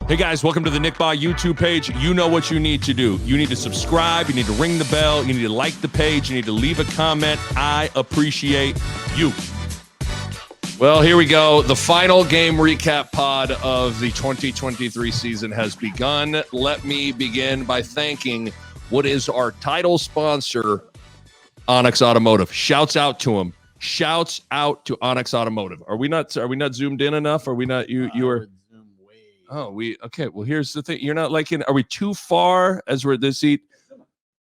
Hey guys, welcome to the Nick Bahe YouTube page. You know what you need to do. You need to subscribe, you need to ring the bell, you need to like the page, you need to leave a comment. I appreciate you. Well, here we go. The final game recap pod of the 2023 season has begun. Let me begin by thanking what is our title sponsor, Onyx Automotive. Shouts out to him. Shouts out to Onyx Automotive. Are we not zoomed in enough? Are we not you are Oh, okay. Well, here's the thing. You're not liking. Are we too far as we're this seat?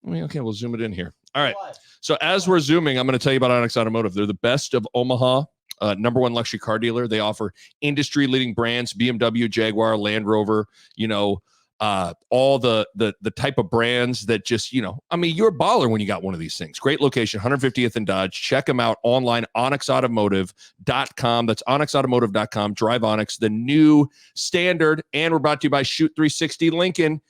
Okay, we'll zoom it in here. All right. So as we're zooming, I'm going to tell you about Onyx Automotive. They're the best of Omaha, number one luxury car dealer. They offer industry-leading brands: BMW, Jaguar, Land Rover. All the type of brands that just, you're a baller when you got one of these things. Great location, 150th and Dodge. Check them out online, onyxautomotive.com. That's onyxautomotive.com. Drive Onyx, the new standard. And we're brought to you by Shoot 360 Lincoln,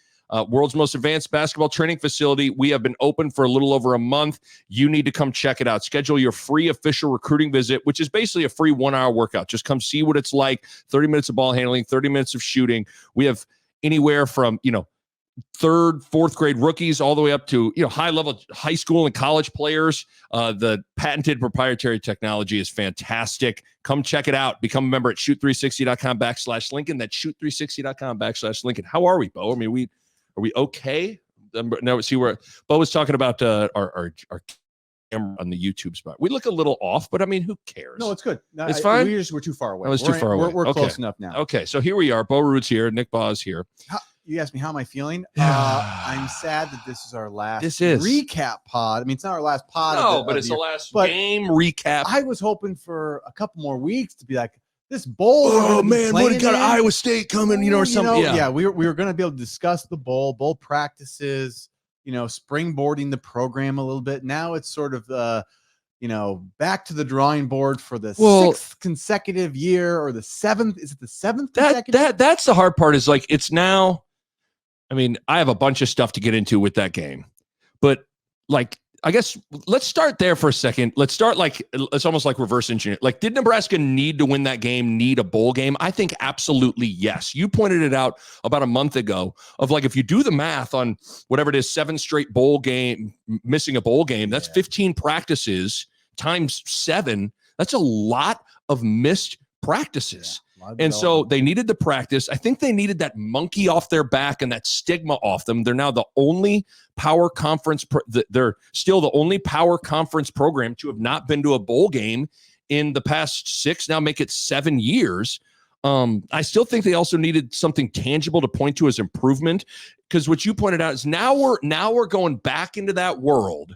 world's most advanced basketball training facility. We have been open for a little over a month. You need to come check it out. Schedule your free official recruiting visit, which is basically a free 1-hour workout. Just come see what it's like. 30 minutes of ball handling, 30 minutes of shooting. We have anywhere from, third, fourth grade rookies all the way up to, high level high school and college players. The patented proprietary technology is fantastic. Come check it out. Become a member at shoot360.com/Lincoln. That's shoot360.com/Lincoln. How are we, Bo? I mean, are we okay? Now see where Bo was talking about our camera on the YouTube spot. We look a little off, but I mean, who cares? No, it's good. No, it's fine. We're too far away. I was too far away. We're close enough now. Okay, so here we are. Bo Ruud's here. Nick Bahe's here. You asked me how am I feeling? I'm sad that this is our last recap pod. I mean, it's not our last pod. No, but it's the last game recap. I was hoping for a couple more weeks to be like, this bowl. Oh man, what got Iowa State coming, or something. Yeah, we were going to be able to discuss the bowl practices, springboarding the program a little bit. Now it's sort of back to the drawing board for the sixth consecutive year, or the seventh. Is it the seventh? That's the hard part. Is like it's now. I mean, I have a bunch of stuff to get into with that game, but I guess let's start there for a second. Let's start it's almost like reverse engineer. Did Nebraska need to win that game, need a bowl game? I think absolutely yes. You pointed it out about a month ago of if you do the math on whatever it is, 7 straight bowl game, missing a bowl game, that's 15 practices times 7. That's a lot of missed practices. And so they needed the practice. I think they needed that monkey off their back and that stigma off them. They're now the only power conference. They're still the only power conference program to have not been to a bowl game in the past 6, now make it 7 years. I still think they also needed something tangible to point to as improvement, because what you pointed out is now we're going back into that world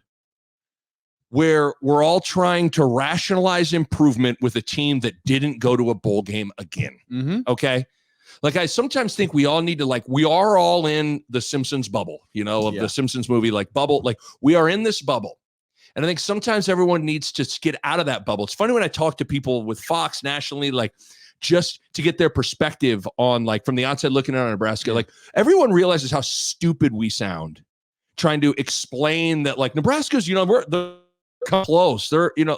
where we're all trying to rationalize improvement with a team that didn't go to a bowl game again. Mm-hmm. Okay. I sometimes think we all need to we are all in the Simpsons bubble, the Simpsons movie, bubble. We are in this bubble. And I think sometimes everyone needs to get out of that bubble. It's funny when I talk to people with Fox nationally, just to get their perspective on from the outside looking in on Nebraska, everyone realizes how stupid we sound trying to explain that Nebraska's, they're close. They're, you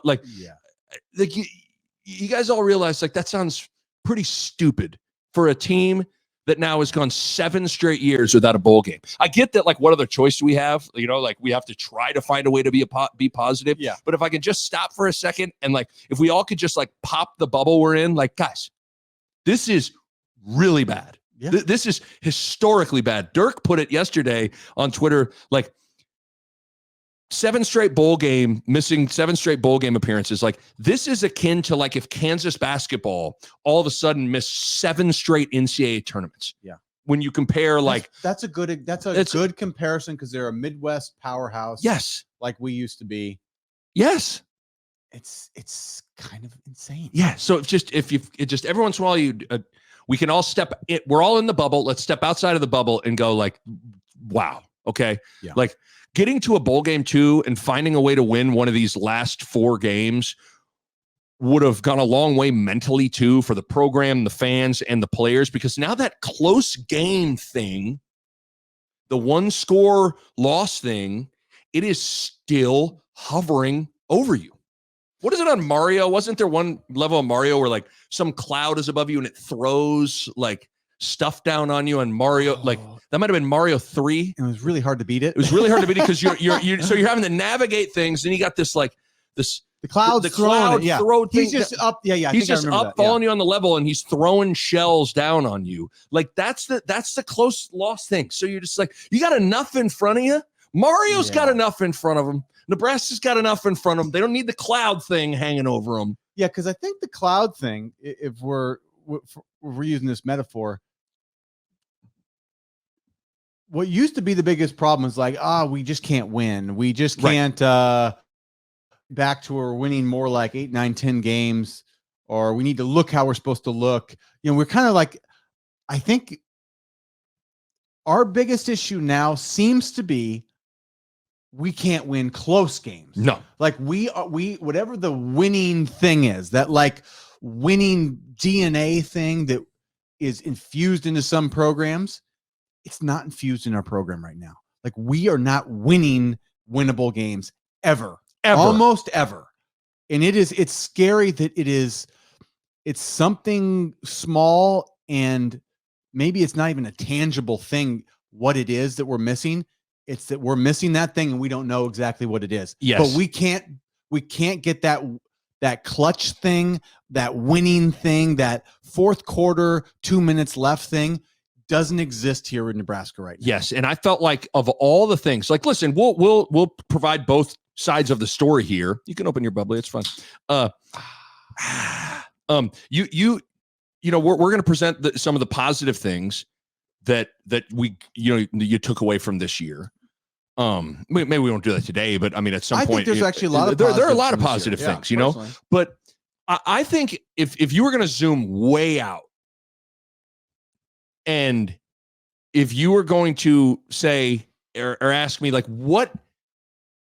guys all realize that sounds pretty stupid for a team that now has gone 7 straight years without a bowl game. I get that, what other choice do we have? We have to try to find a way to be positive. Yeah. But if I can just stop for a second and if we all could just pop the bubble we're in, guys, this is really bad. Yeah. This is historically bad. Dirk put it yesterday on Twitter, 7 straight bowl game, missing 7 straight bowl game appearances. This is akin to if Kansas basketball all of a sudden missed 7 straight NCAA tournaments. Yeah. When you compare that's a good comparison, because they're a Midwest powerhouse. Yes. Like we used to be. Yes. It's kind of insane. Yeah. So if every once in a while we can all we're all in the bubble. Let's step outside of the bubble and go wow. Okay. Yeah. Getting to a bowl game too and finding a way to win one of these last 4 games would have gone a long way mentally too for the program, the fans, and the players, because now that close game thing, the 1-score loss thing, it is still hovering over you. What is it on Mario? Wasn't there one level of Mario where some cloud is above you and it throws stuff down on you, and Mario, like that might have been Mario 3. It was really hard to beat it. It was really hard to beat it because you're having to navigate things, and you got this like this. The cloud throw thing. He's just up. Yeah. He's just up, following you on the level, and he's throwing shells down on you. Like that's the close loss thing. So you're just like, you got enough in front of you. Mario's got enough in front of him. Nebraska's got enough in front of them. They don't need the cloud thing hanging over them. Yeah, because I think the cloud thing, if we're using this metaphor, what used to be the biggest problem is like, we just can't win. We just can't back to where we're winning more like 8, 9, 10 games, or we need to look how we're supposed to look. You know, we're kind of like, I think our biggest issue now seems to be we can't win close games. No. Like we whatever the winning thing is, that like winning DNA thing that is infused into some programs, it's not infused in our program right now. Like we are not winning winnable games ever. Almost ever. And it's scary that it's something small, and maybe it's not even a tangible thing what it is that we're missing. It's that we're missing that thing and we don't know exactly what it is. Yes. But we can't get that clutch thing, that winning thing, that fourth quarter, 2 minutes left thing doesn't exist here in Nebraska right now. Yes. And I felt like of all the things, like, listen, we'll provide both sides of the story here. You can open your bubbly. It's fun. We're going to present some of the positive things that you took away from this year. Maybe we won't do that today, but I mean, at some point, think there's actually a lot of there are a lot of positive things, but I think if you were going to zoom way out, and if you were going to say or ask me, like, what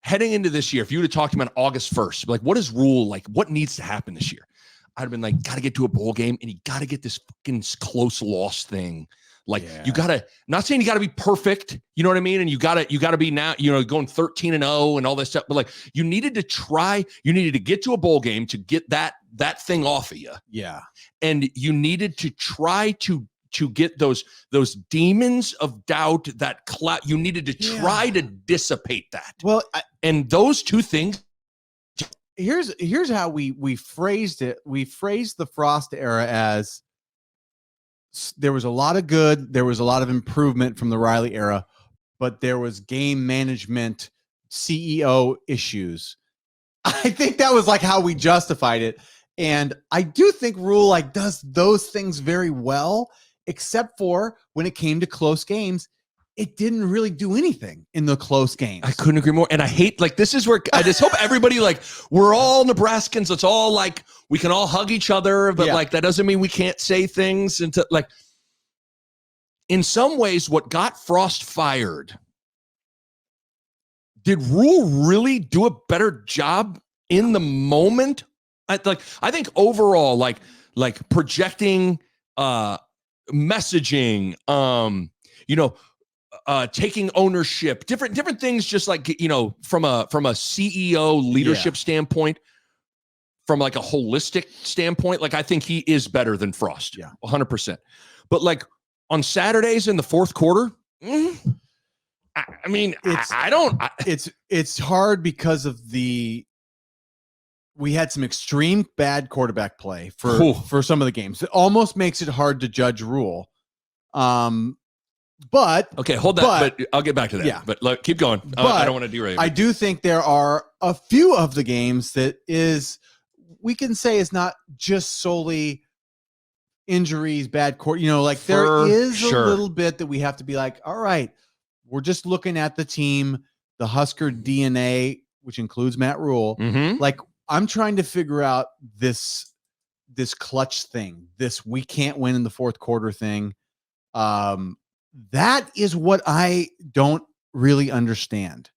heading into this year, if you would have talked to me on August 1st, like, what is Rhule, like, what needs to happen this year? I'd have been like, got to get to a bowl game, and you got to get this fucking close loss thing. Like, you got to, not saying you got to be perfect, you know what I mean? And you got to be now, going 13-0 and all this stuff, but like, you needed to get to a bowl game to get that thing off of you. Yeah. And you needed to try to get those demons of doubt, that cloud. You needed to try to dissipate that. Well, and those two things. Here's how we phrased it. We phrased the Frost era as there was a lot of good, there was a lot of improvement from the Riley era, but there was game management, CEO issues. I think that was like how we justified it. And I do think Rhule like does those things very well, except for when it came to close games. It didn't really do anything in the close games. I couldn't agree more. And I hate, like, this is where I just hope everybody, like, we're all Nebraskans. It's all like, we can all hug each other, but like, that doesn't mean we can't say things. And like, in some ways, what got Frost fired, did Rhule really do a better job in the moment? I think overall, like projecting, messaging, taking ownership, different things, just like, from a CEO leadership standpoint, from like a holistic standpoint, like I think he is better than Frost. Yeah. 100%. But like on Saturdays in the fourth quarter, I mean, it's hard because of we had some extreme bad quarterback play for some of the games. It almost makes it hard to judge Rhule. But okay, hold that. But I'll get back to that. Yeah. But look, keep going. I don't want to derail. I do think there are a few of the games that we can say is not just solely injuries, bad court. There is a little bit that we have to be like, all right, we're just looking at the team, the Husker DNA, which includes Matt Rhule. Mm-hmm. Like, I'm trying to figure out this clutch thing, this we can't win in the fourth quarter thing. That is what I don't really understand.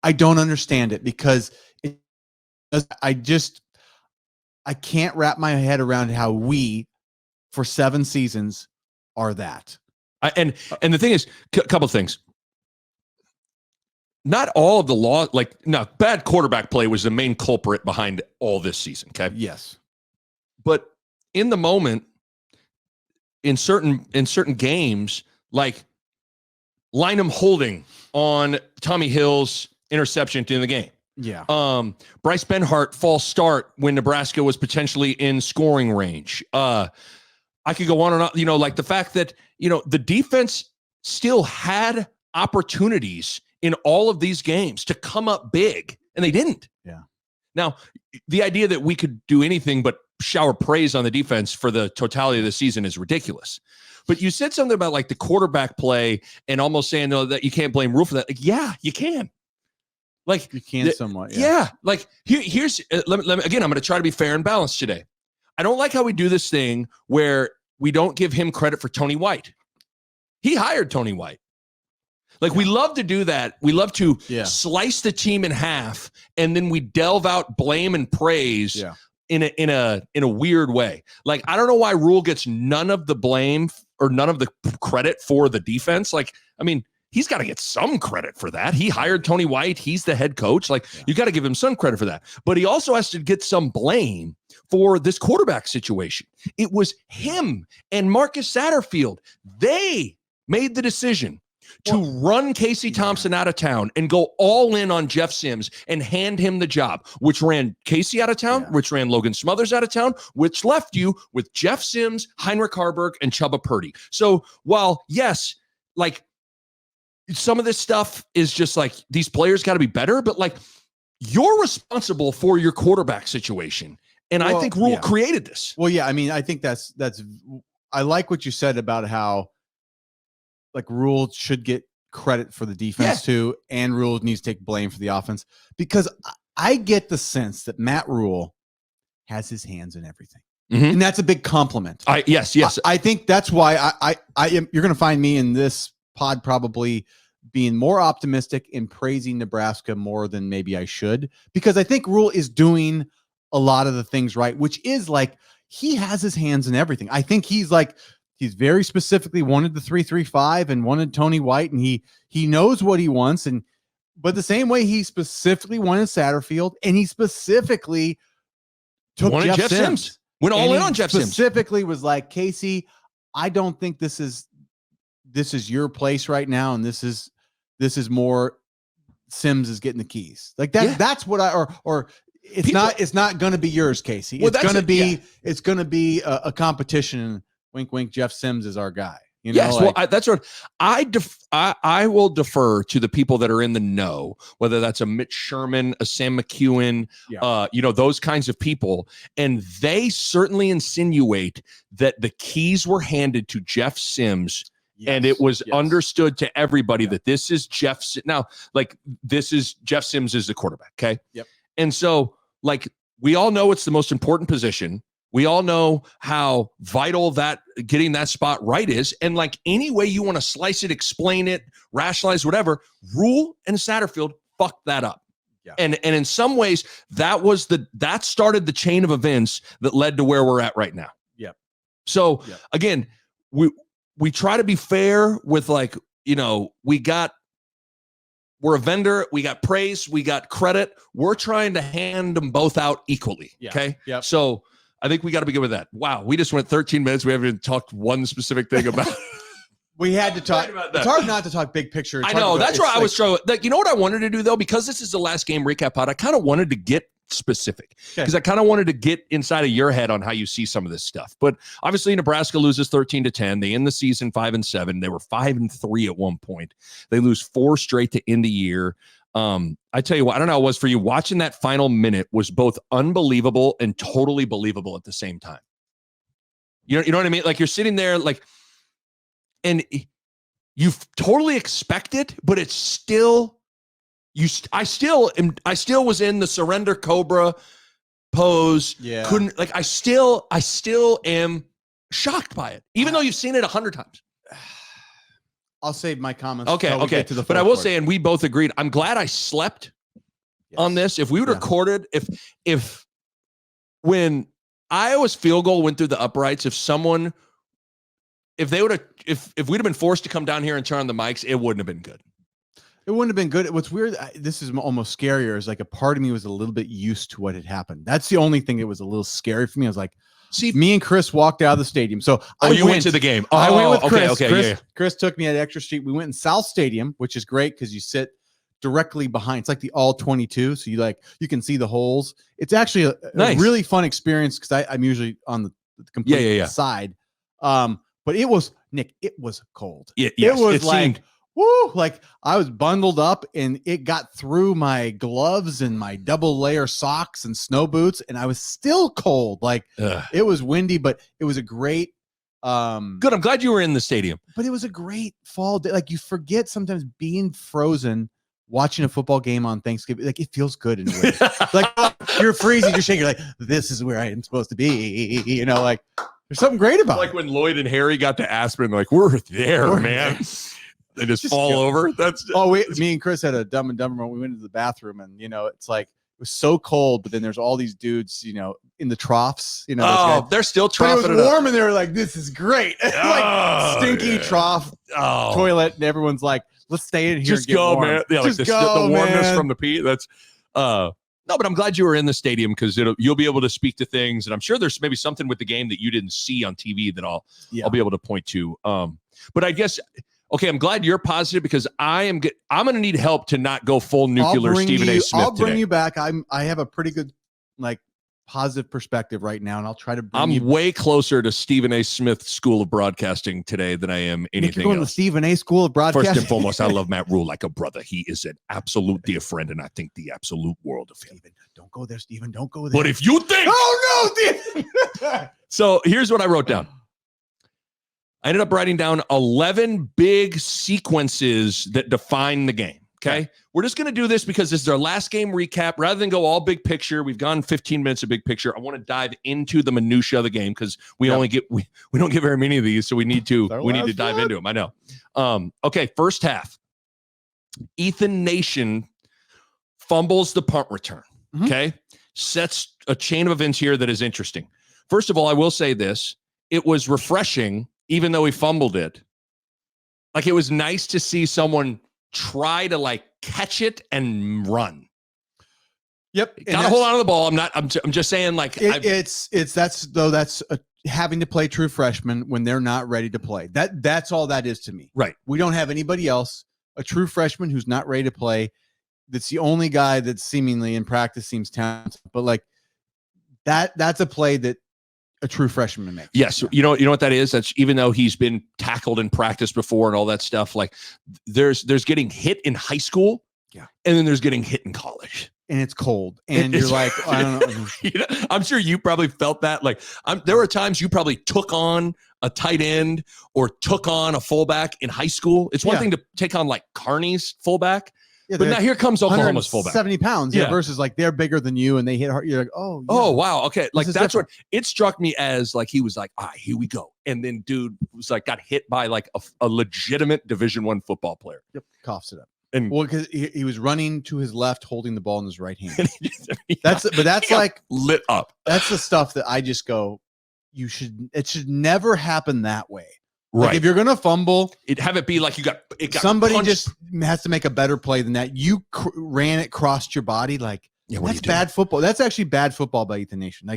I don't understand it because I can't wrap my head around how we, for 7 seasons, are that. And the thing is, a couple of things. Not all of the bad quarterback play was the main culprit behind all this season. Okay. Yes. But in the moment, in certain games, like Lynham holding on Tommy Hill's interception at the end of the game. Yeah. Bryce Benhart false start when Nebraska was potentially in scoring range. I could go on and on, like the fact that, the defense still had opportunities in all of these games to come up big, and they didn't. Yeah. Now, the idea that we could do anything but shower praise on the defense for the totality of the season is ridiculous. But you said something about like the quarterback play and almost saying that you can't blame Rhule for that. Like, yeah, you can. Like you can somewhat. Yeah. Like here's let me again, I'm going to try to be fair and balanced today. I don't like how we do this thing where we don't give him credit for Tony White. He hired Tony White. Like we love to do that. We love to slice the team in half, and then we delve out blame and praise in a weird way. Like I don't know why Rhule gets none of the blame or none of the credit for the defense. Like I mean, he's got to get some credit for that. He hired Tony White. He's the head coach. Like you got to give him some credit for that. But he also has to get some blame for this quarterback situation. It was him and Marcus Satterfield. They made the decision to run Casey Thompson out of town and go all in on Jeff Sims and hand him the job, which ran Casey out of town, which ran Logan Smothers out of town, which left you with Jeff Sims, Heinrich Harburg, and Chubba Purdy. So while, yes, like some of this stuff is just like these players got to be better, but like you're responsible for your quarterback situation. And I think Rhule created this. Well, yeah, I mean, I think that's I like what you said about how like Rhule should get credit for the defense too, and Rhule needs to take blame for the offense, because I get the sense that Matt Rhule has his hands in everything. And that's a big compliment. Yes. I think that's why I am. You're going to find me in this pod probably being more optimistic in praising Nebraska more than maybe I should, because I think Rhule is doing a lot of the things right, which is like he has his hands in everything. I think he's very specifically wanted the 3-3-5 and wanted Tony White, and he knows what he wants. But the same way he specifically wanted Satterfield, and he specifically took Jeff Sims. Went all in on Jeff Sims. Specifically was like, Casey, I don't think this is your place right now, and this is more Sims is getting the keys. Like that. That's what it's not going to be yours, Casey. It's going to be a competition. Wink, wink. Jeff Sims is our guy. Yes, that's what I will defer to the people that are in the know, whether that's a Mitch Sherman, a Sam McEwen, those kinds of people. And they certainly insinuate that the keys were handed to Jeff Sims. Yes, and it was understood to everybody that this is Jeff. Now, like this is Jeff Sims is the quarterback. Okay. Yep. And so like, we all know it's the most important position. We all know how vital that getting that spot right is. And like any way you want to slice it, explain it, rationalize, whatever, Rhule and Satterfield fucked that up. Yeah. And in some ways that started the chain of events that led to where we're at right now. Yeah. So again, we try to be fair with like, we're a vendor. We got praise. We got credit. We're trying to hand them both out equally. Yeah. Okay. Yeah. So I think we got to be good with that. Wow. We just went 13 minutes. We haven't even talked one specific thing about. We had to talk. It's hard not to talk big picture. I know. That's why I was trying. You know what I wanted to do though, because this is the last game recap pod. I kind of wanted to get specific because I kind of wanted to get inside of your head on how you see some of this stuff. But obviously Nebraska loses 13-10. They end the season 5-7. They were 5-3 at one point. They lose 4 straight to end the year. I tell you what, I don't know how it was for you. Watching that final minute was both unbelievable and totally believable at the same time. You know what I mean? Like you're sitting there like, and you totally expect it, but it's still, I still was in the surrender cobra pose. Yeah. Couldn't like, I still am shocked by it, even though you've seen it 100 times. I'll save my comments. Okay. But I will say, and we both agreed, I'm glad I slept on this. If we would have recorded, if when Iowa's field goal went through the uprights, if we'd have been forced to come down here and turn on the mics, it wouldn't have been good. It wouldn't have been good. What's weird, this is almost scarier, is like a part of me was a little bit used to what had happened. That's the only thing that was a little scary for me. I was like, See, me and Chris walked out of the stadium. So you went to the game. I went with Chris. Okay, Chris took me at Extra Street. We went in South Stadium, which is great because you sit directly behind. It's like the all 22, so you can see the holes. It's actually a really fun experience because I'm usually on the complete side. But it was cold. It seemed woo, like I was bundled up and it got through my gloves and my double layer socks and snow boots, and I was still cold. Like it was windy, but it was a great good. I'm glad you were in the stadium. But it was a great fall day. Like you forget sometimes being frozen watching a football game on Thanksgiving. Like it feels good in a way. Like you're freezing, you're shaking, you're like, this is where I am supposed to be. You know, like there's something great about it. Like when Lloyd and Harry got to Aspen, like we're there, man. They just fall over. Me and Chris had a Dumb and Dumber moment. We went into the bathroom, and it's like it was so cold, but then there's all these dudes, in the troughs. They're still troughing. But it was warm, and they were like, "This is great!" Like stinky trough toilet, and everyone's like, "Let's stay in here. Just go, warm. Man. Yeah, just like the warmness from the pee. That's no, but I'm glad you were in the stadium because you'll be able to speak to things, and I'm sure there's maybe something with the game that you didn't see on TV that I'll be able to point to. But I guess. Okay, I'm glad you're positive because I'm going to need help to not go full nuclear Stephen A. Smith. I'll bring you back. I have a pretty good positive perspective right now, and I'll try to bring I'm way closer to Stephen A. Smith School of Broadcasting today than I am anything you're going else. To Stephen A. School of Broadcasting. First and foremost, I love Matt Rhule like a brother. He is an absolute dear friend, and I think the absolute world of him. Don't go there, Stephen. Don't go there. But if you think... Oh, no, Stephen! So here's what I wrote down. I ended up writing down 11 big sequences that define the game. Okay. We're just going to do this because this is our last game recap. Rather than go all big picture, we've gone 15 minutes of big picture. I want to dive into the minutia of the game because we only get, we don't get very many of these. So we need to dive into them. I know. Okay. First half, Ethan Nation fumbles the punt return. Mm-hmm. Okay. Sets a chain of events here that is interesting. First of all, I will say this. It was refreshing. Even though he fumbled it, like it was nice to see someone try to catch it and run. Yep, got to hold on to the ball. I'm just saying that's having to play true freshmen when they're not ready to play. That's all that is to me. Right. We don't have anybody else. A true freshman who's not ready to play. That's the only guy that seemingly in practice seems talented. But that's a play that a true freshman makes. Yes. You know what that is? That's even though he's been tackled in practice before and all that stuff, there's getting hit in high school. Yeah. And then there's getting hit in college. And it's cold. And you're like, I don't know. I'm sure you probably felt that. There were times you probably took on a tight end or took on a fullback in high school. It's one thing to take on Kearney's fullback. Yeah, but now here comes Oklahoma's fullback. 70 pounds, versus they're bigger than you and they hit hard. You're like, oh, wow. Okay. That's different. What it struck me as. He was like, all right, here we go. And then dude was got hit by a legitimate Division I football player. Yep. Coughs it up. And because he was running to his left, holding the ball in his right hand. That's lit up. That's the stuff that I just go, it should never happen that way. Right. If you're going to fumble, have it be you got somebody punched. Just has to make a better play than that. You ran it, crossed your body. That's bad football. That's actually bad football by Ethan Nation.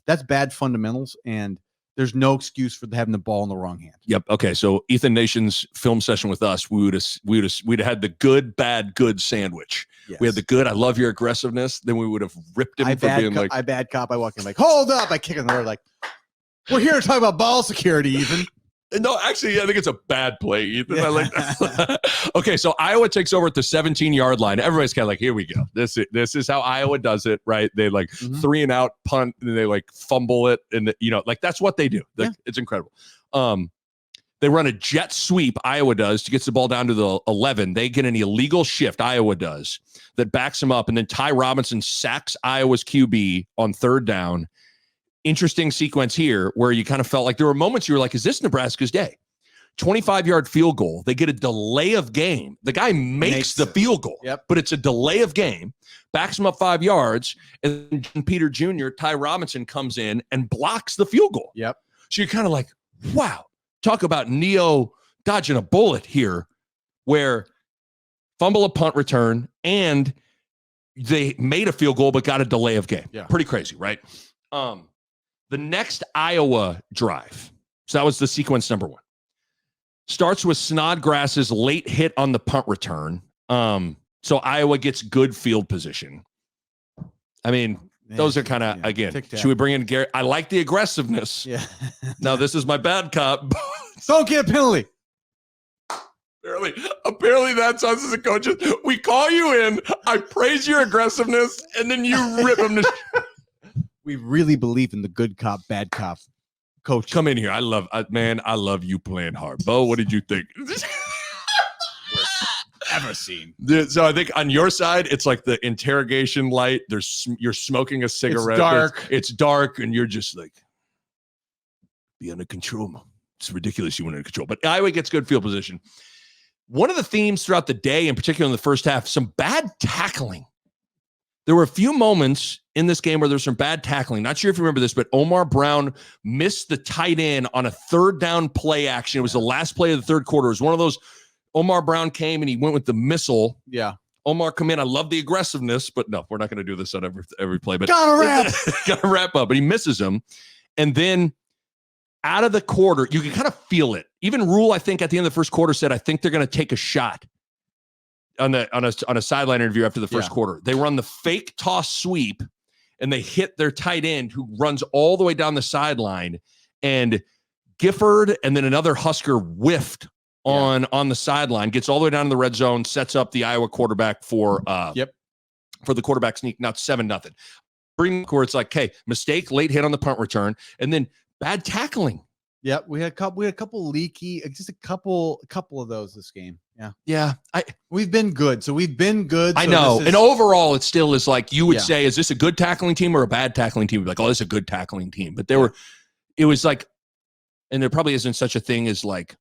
That's bad fundamentals. And there's no excuse for having the ball in the wrong hand. Yep. Okay. So Ethan Nation's film session with us, we'd have had the good, bad, good sandwich. Yes. We had the good. I love your aggressiveness. Then we would have ripped him for being I bad cop. I walk in hold up. I kick in the door we're here to talk about ball security, Ethan. No, actually, I think it's a bad play, Ethan. I like that. Okay, so Iowa takes over at the 17-yard line. Everybody's kind of here we go. This is how Iowa does it, right? They 3 and out punt, and they fumble it, and that's what they do. It's incredible. They run a jet sweep, Iowa does, to get the ball down to the 11. They get an illegal shift, Iowa does, that backs them up, and then Ty Robinson sacks Iowa's QB on 3rd down. Interesting sequence here where you kind of felt like there were moments you were like, is this Nebraska's day? 25-yard field goal. They get a delay of game. The guy makes the field goal, but it's a delay of game, backs him up 5 yards, and Peter Jr., Ty Robinson comes in and blocks the field goal. Yep. So you're kind of like, wow, talk about Neo dodging a bullet here where fumble a punt return and they made a field goal but got a delay of game. Yeah. Pretty crazy, right? The next Iowa drive, so that was the sequence number 1, starts with Snodgrass's late hit on the punt return. So Iowa gets good field position. I mean, those are kind of, again, should we bring in Garrett? I like the aggressiveness. Yeah. Now, this is my bad cop. Don't get a penalty. Apparently that's us as a coach. We call you in, I praise your aggressiveness, and then you rip them to We really believe in the good cop, bad cop coach. Come in here. I love you playing hard. Bo, what did you think? Ever seen. So I think on your side, it's like the interrogation light. You're smoking a cigarette. It's dark, and you're just like, be under control. It's ridiculous you went under control. But Iowa gets good field position. One of the themes throughout the day, in particular in the first half, some bad tackling. There were a few moments in this game where there's some bad tackling. Not sure if you remember this, but Omar Brown missed the tight end on a third down play action. It was the last play of the third quarter. It was one of those. Omar Brown came and he went with the missile. Yeah. Omar, come in. I love the aggressiveness, but no, we're not going to do this on every play. But gotta wrap up. But he misses him. And then out of the quarter, you can kind of feel it. Even Rhule, I think, at the end of the first quarter said, I think they're going to take a shot. On a sideline interview after the first quarter. They run the fake toss sweep and they hit their tight end who runs all the way down the sideline, and Gifford and then another Husker whiffed on the sideline, gets all the way down to the red zone, sets up the Iowa quarterback for the quarterback sneak. Now it's 7-0. Bring where it's like, hey, mistake, late hit on the punt return, and then bad tackling. Yeah, we had a couple leaky, just a couple of those this game. Yeah. We've been good. So we've been good. I know. And overall, it still is like, you would say, is this a good tackling team or a bad tackling team? Like, oh, this is a good tackling team. But it was like, and there probably isn't such a thing as like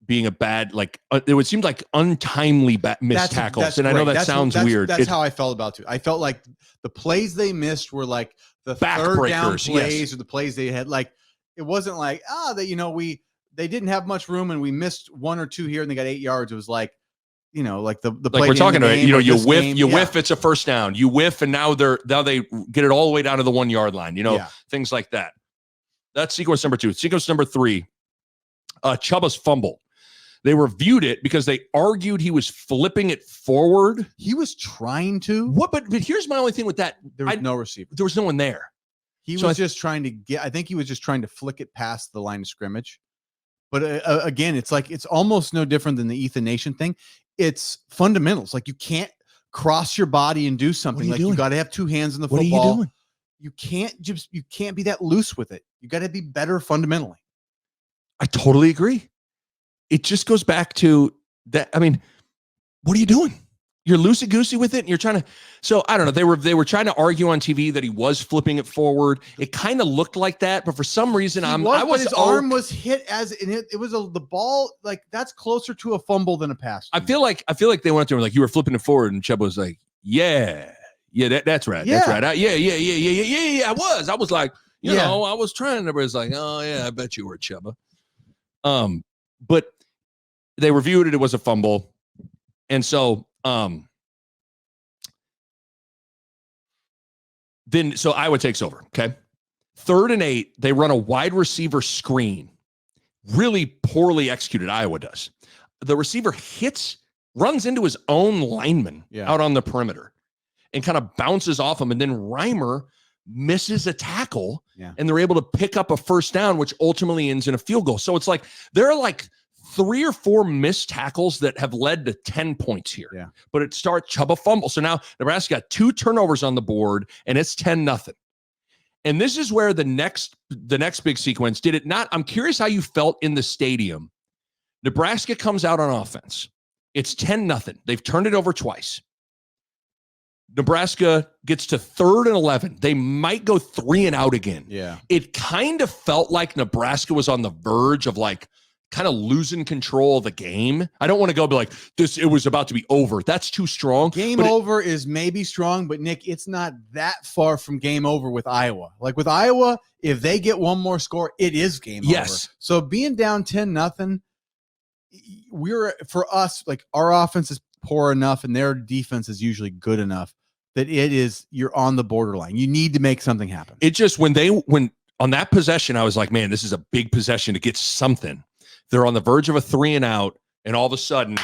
being a bad, like, it would seem like untimely missed tackles. And I know that sounds weird. That's how I felt about it. I felt like the plays they missed were like the third down plays or the plays they had. Like, it wasn't like, they didn't have much room and we missed 1 or 2 here and they got 8 yards. It was like, like the play. Like we're talking about, you whiff, it's a first down. You whiff, and now they get it all the way down to the 1 yard line. Things like that. That's sequence number 2. Sequence number 3, Chubba's fumble. They reviewed it because they argued he was flipping it forward. He was trying to. What? But here's my only thing with that. There was no receiver. There was no one there. He was just trying to get. I think he was just trying to flick it past the line of scrimmage. But again, it's like it's almost no different than the Ethan Nation thing. It's fundamentals. Like, you can't cross your body and do something. You got to have 2 hands in the football. What are you doing? You can't be that loose with it. You got to be better fundamentally. I totally agree. It just goes back to that. I mean, what are you doing? You're loosey-goosey with it, and you're trying to. So I don't know. They were trying to argue on TV that he was flipping it forward. It kind of looked like that, but for some reason, his arm was hit it was the ball. Like, that's closer to a fumble than a pass. I feel like they went up to him like, you were flipping it forward, and Chubb was like, yeah, that's right, that's right. I was like, I was trying to. But it's like, oh yeah, I bet you were, Chubba. But they reviewed it. It was a fumble, and so. So Iowa takes over. Okay. 3rd and 8, they run a wide receiver screen. Really poorly executed. Iowa does. The receiver runs into his own lineman out on the perimeter and kind of bounces off him. And then Reimer misses a tackle and they're able to pick up a first down, which ultimately ends in a field goal. So it's like, there are like 3 or 4 missed tackles that have led to 10 points here. Yeah. But it starts Chubba fumble. So now Nebraska got 2 turnovers on the board and it's 10-0. And this is where the next big sequence did it not. I'm curious how you felt in the stadium. Nebraska comes out on offense. It's 10-0. They've turned it over twice. Nebraska gets to 3rd and 11. They might go 3 and out again. Yeah. It kind of felt like Nebraska was on the verge of like kind of losing control of the game. I don't want to go be like this. It was about to be over. That's too strong. Game over is maybe strong, but Nick, it's not that far from game over with Iowa. Like with Iowa, if they get one more score, it is game over. So being down 10-0, for us, like our offense is poor enough and their defense is usually good enough that you're on the borderline. You need to make something happen. It just, when on that possession, I was like, man, this is a big possession to get something. They're on the verge of a 3-and-out, and all of a sudden,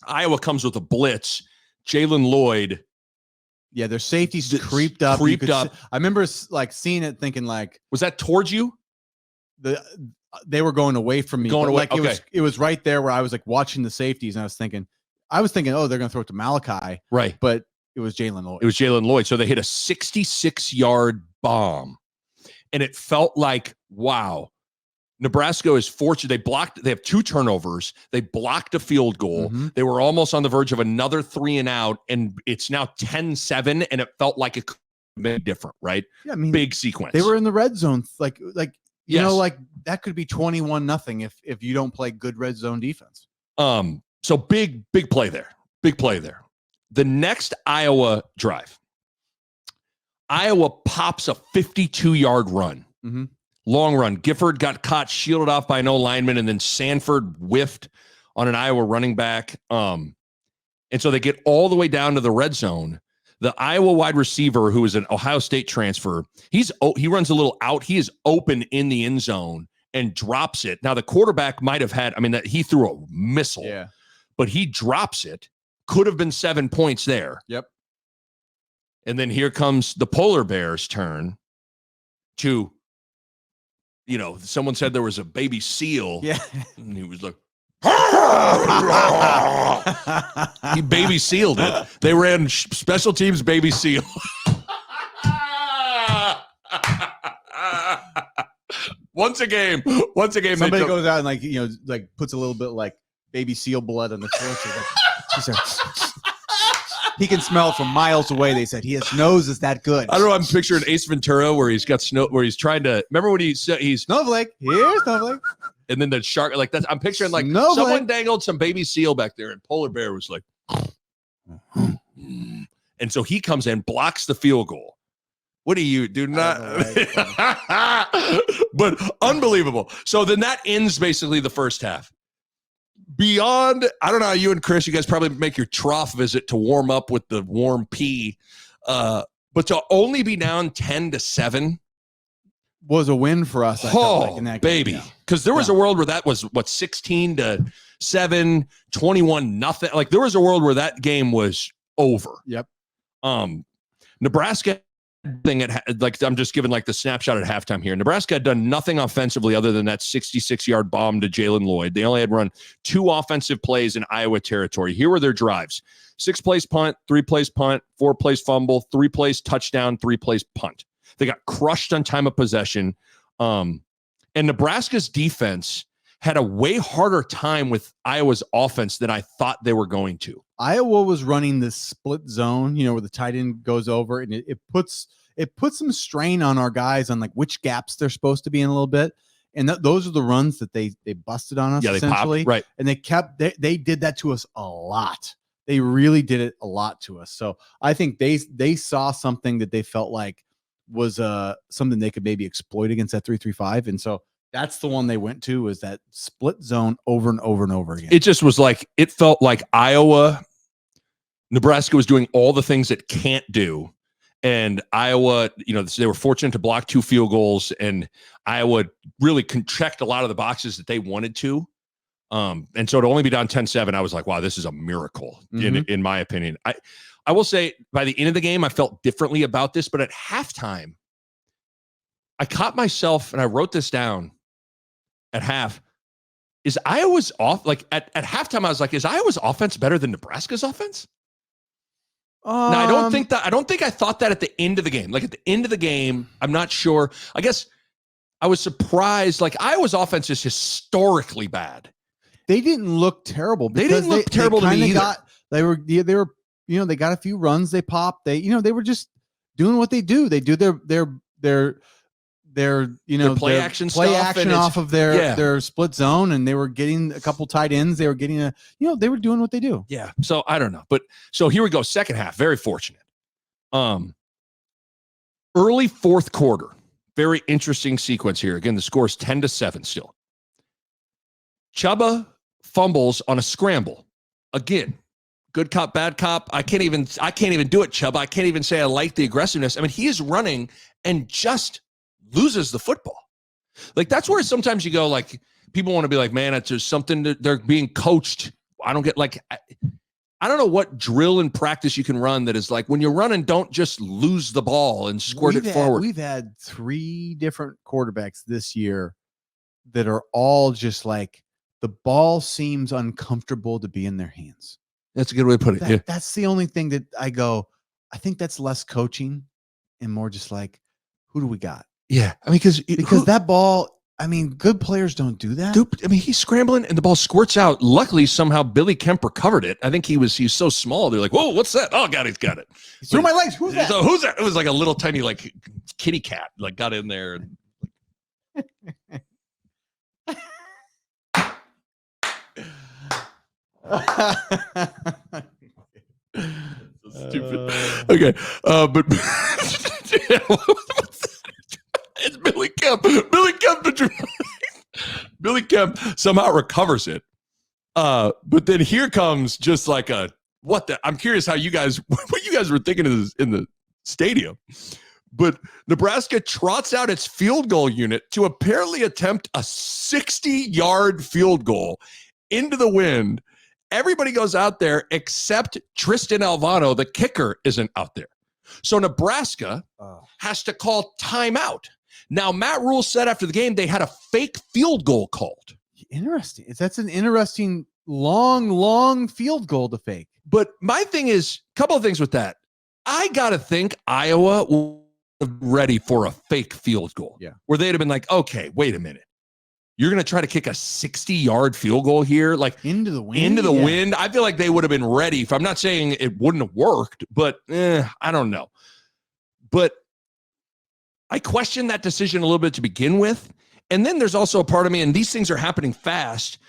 Iowa comes with a blitz. Jalen Lloyd. Yeah, their safeties creeped up. I remember like seeing it, thinking like, was that towards you? They were going away from me. Going away. Like it was right there where I was like watching the safeties, and I was thinking, oh, they're going to throw it to Malachi. Right. But it was Jalen Lloyd. So they hit a 66-yard bomb, and it felt like, wow, Nebraska is fortunate. They have 2 turnovers. They blocked a field goal. Mm-hmm. They were almost on the verge of another 3-and-out, and it's now 10-7, and it felt like it could have been different, right? Yeah, I mean, big sequence. They were in the red zone. Like yes. Like that could be 21-0 if you don't play good red zone defense. So big play there. Big play there. The next Iowa drive, Iowa pops a 52-yard run. Mm-hmm. Long run. Gifford got caught, shielded off by no lineman, and then Sanford whiffed on an Iowa running back. And so they get all the way down to the red zone. The Iowa wide receiver, who is an Ohio State transfer, he runs a little out. He is open in the end zone and drops it. Now, the quarterback might have had, he threw a missile, but he drops it. Could have been 7 points there. Yep. And then here comes the Polar Bears' turn to, someone said there was a baby seal. Yeah. And he was like, he baby sealed it. They ran special teams baby seal. Once a game. Somebody goes out and puts a little bit like baby seal blood on the floor. He can smell from miles away. They said his nose is that good. I don't know. I'm picturing Ace Ventura where he's got where he's trying to remember when he's Snowflake. Here's Snowflake. And then the shark, like that. I'm picturing like Snowflake. Someone dangled some baby seal back there, and Polar Bear was like, and so he comes in, blocks the field goal. What do you do? Not, but unbelievable. So then that ends basically the first half. Beyond, I don't know, you and Chris, you guys probably make your trough visit to warm up with the warm pee. But to only be down 10-7 was a win for us. I felt like in that baby. Because there was a world where that was 16-7, 21-0. Like there was a world where that game was over. Yep. Nebraska thing I'm just giving like the snapshot at halftime here. Nebraska had done nothing offensively other than that 66-yard bomb to Jalen Lloyd. They only had run 2 offensive plays in Iowa territory. Here were their drives: 6 plays punt, 3 plays punt, 4 plays fumble, 3 plays touchdown, 3 plays punt. They got crushed on time of possession. And Nebraska's defense had a way harder time with Iowa's offense than I thought they were going to. Iowa was running this split zone, where the tight end goes over, and it puts some strain on our guys on like which gaps they're supposed to be in a little bit. And those are the runs that they busted on us. Yeah, they essentially. Popped, right. And they did that to us a lot. They really did it a lot to us. So I think they saw something that they felt like was something they could maybe exploit against that 3-3-5. And so that's the one they went to, is that split zone over and over and over again. It just was like, it felt like Nebraska was doing all the things it can't do. And Iowa, they were fortunate to block 2 field goals, and Iowa really checked a lot of the boxes that they wanted to. And so to only be down 10-7, I was like, wow, this is a miracle in my opinion. I will say by the end of the game, I felt differently about this, but at halftime, I caught myself, and I wrote this down at half. Is Iowa's off? Like at halftime, I was like, is Iowa's offense better than Nebraska's offense? Now, I don't think I thought that at the end of the game. Like at the end of the game, I'm not sure. I guess I was surprised. Like Iowa's offense is historically bad. They didn't look terrible. They didn't look terrible to me either. They were, they got a few runs. They popped. They were just doing what they do. They do their play action off of their split zone, and they were getting a couple tight ends. They were getting they were doing what they do. Yeah. So I don't know, but so here we go. Second half, very fortunate. Early fourth quarter, very interesting sequence here. Again, the score is 10-7 still. Chuba fumbles on a scramble. Again, good cop, bad cop. I can't even do it, Chubb. I can't even say I like the aggressiveness. I mean, he is running and just loses the football. Like, that's where sometimes you go, like, people want to be like, man, it's just something that they're being coached. I don't get, like, I don't know what drill and practice you can run that is like, when you're running, don't just lose the ball and squirt it forward. We've had 3 different quarterbacks this year that are all just like, the ball seems uncomfortable to be in their hands. That's a good way to put it. That's the only thing that I go, I think that's less coaching and more just like, who do we got? Yeah. I mean, because that ball, I mean, good players don't do that. Dude, I mean, he's scrambling and the ball squirts out. Luckily, somehow Billy Kemp recovered it. I think he's so small. They're like, whoa, what's that? Oh, God, he's got it. Through my legs. Who's that? So who's that? It was like a little tiny, like, kitty cat, like, got in there. And so stupid. Okay. But it's Billy Kemp. Billy Kemp somehow recovers it. But then here comes just like I'm curious what you guys were thinking in the stadium. But Nebraska trots out its field goal unit to apparently attempt a 60-yard field goal into the wind. Everybody goes out there except Tristan Alvano, the kicker, isn't out there. So Nebraska has to call timeout. Now, Matt Rhule said after the game they had a fake field goal called. Interesting. That's an interesting long field goal to fake. But my thing is, a couple of things with that. I got to think Iowa was ready for a fake field goal. Yeah. Where they'd have been like, okay, wait a minute. You're going to try to kick a 60-yard field goal here? Like into the wind? Into the wind? I feel like they would have been ready. I'm not saying it wouldn't have worked, but I don't know. But I question that decision a little bit to begin with. And then there's also a part of me, and these things are happening fast,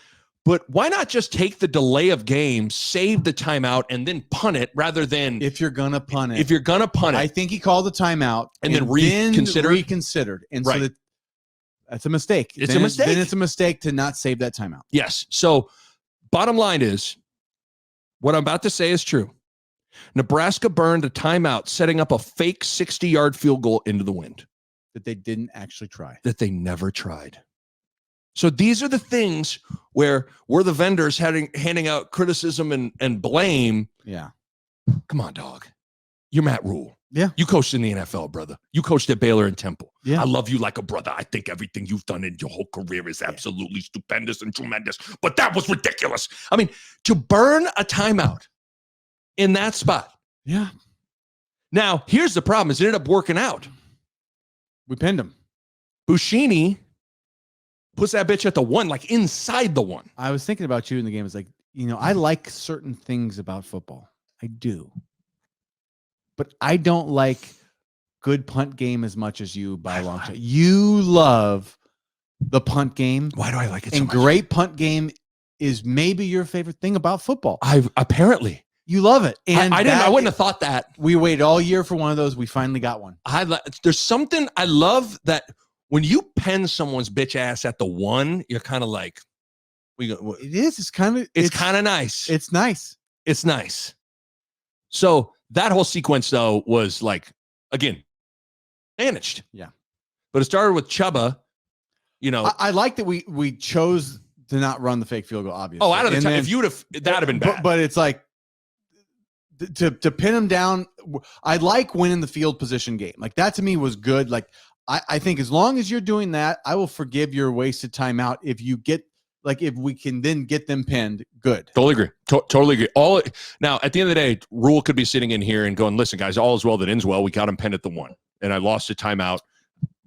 but why not just take the delay of game, save the timeout, and then punt it rather than... If you're going to punt it. I think he called the timeout. And then reconsidered. And right. So that's a mistake. It's a mistake. Then it's a mistake to not save that timeout. Yes. So bottom line is, what I'm about to say is true. Nebraska burned a timeout, setting up a fake 60-yard field goal into the wind. That they didn't actually try. That they never tried. So these are the things where we're the vendors handing out criticism and blame. Yeah. Come on, dog. You're Matt Rhule. Yeah. You coached in the NFL, brother. You coached at Baylor and Temple. Yeah. I love you like a brother. I think everything you've done in your whole career is absolutely stupendous and tremendous. But that was ridiculous. I mean, to burn a timeout in that spot. Yeah. Now, here's the problem is it ended up working out. We pinned him. Buschini puts that bitch at the 1, like inside the 1. I was thinking about you in the game. It's like, I like certain things about football. I do. But I don't like good punt game as much as you by a long shot. You love the punt game. Why do I like it so much? And great punt game is maybe your favorite thing about football. Apparently. You love it. And I wouldn't have thought that. We waited all year for one of those. We finally got one. There's something I love that when you pen someone's bitch ass at the 1, you're kind of like, it is. It's kind of nice. It's nice. It's nice. So that whole sequence though was like, again, managed. Yeah. But it started with Chubba, I like that we chose to not run the fake field goal, obviously. Oh, out of the time. If you would have, that'd have been bad. But it's like, to pin him down, I like winning the field position game. Like that to me was good. Like I think as long as you're doing that, I will forgive your wasted timeout. If you get if we can then get them pinned, good. Totally agree. Totally agree. Now at the end of the day, Rhule could be sitting in here and going, "Listen, guys, all is well that ends well. We got him pinned at the 1, and I lost a timeout.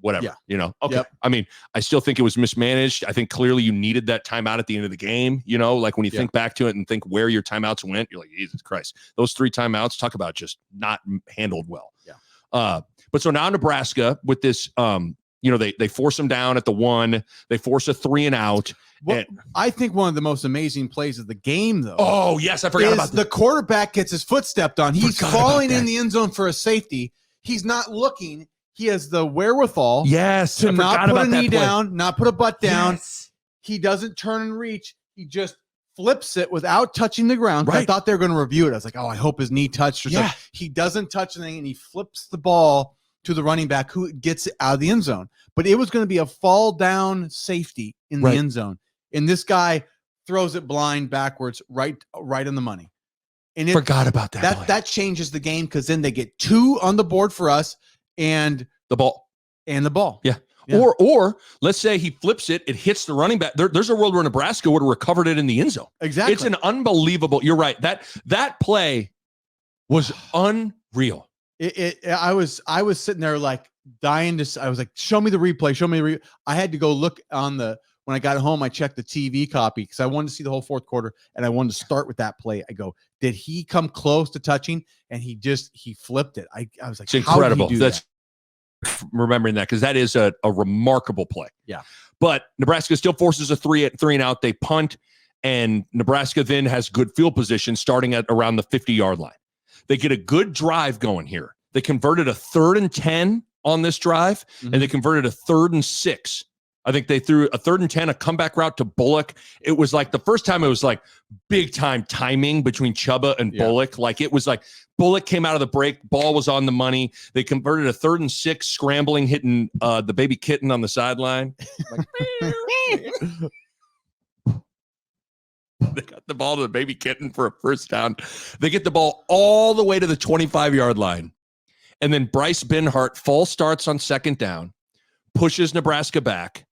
Whatever, Okay. Yep. I mean, I still think it was mismanaged. I think clearly you needed that timeout at the end of the game. Like when you think back to it and think where your timeouts went, you're like, Jesus Christ, those 3 timeouts, talk about just not handled well. Yeah. But so now Nebraska with this, they force them down at the 1, they force a 3 and out. Well, I think one of the most amazing plays of the game, though. Oh yes, I forgot about the quarterback gets his foot stepped on. He's falling in the end zone for a safety. He's not looking. He has the wherewithal to not put a knee down, not put a butt down. Yes. He doesn't turn and reach. He just flips it without touching the ground. Right. I thought they were going to review it. I was like, oh, I hope his knee touched or Yeah. something. He doesn't touch anything, and he flips the ball to the running back who gets it out of the end zone. But it was going to be a fall down safety in the end zone. And this guy throws it blind backwards, right on the money. And it Forgot about that. That changes the game, because then they get 2 on the board for us and the ball. Yeah. Or let's say he flips it, it hits the running back. There's a world where Nebraska would have recovered it in the end zone. Exactly. It's an unbelievable. You're right. That play was unreal. I was sitting there like dying to. I was like, show me the replay. I had to go look when I got home. I checked the TV copy because I wanted to see the whole fourth quarter, and I wanted to start with that play. I go, did he come close to touching? And he flipped it. I was like, it's incredible. How did he do that? Remembering that, because that is a remarkable play. Yeah. But Nebraska still forces a 3 and out. They punt, and Nebraska then has good field position starting at around the 50-yard line. They get a good drive going here. They converted a 3rd and 10 on this drive, and they converted a 3rd and 6. I think they threw a 3rd and 10, a comeback route to Bullock. It was like the first time it was like big time timing between Chubba and Bullock. Like it was like Bullock came out of the break, ball was on the money. They converted a 3rd and 6, scrambling, hitting the baby kitten on the sideline. Like, they got the ball to the baby kitten for a first down. They get the ball all the way to the 25-yard line. And then Bryce Benhart false starts on 2nd down, pushes Nebraska back.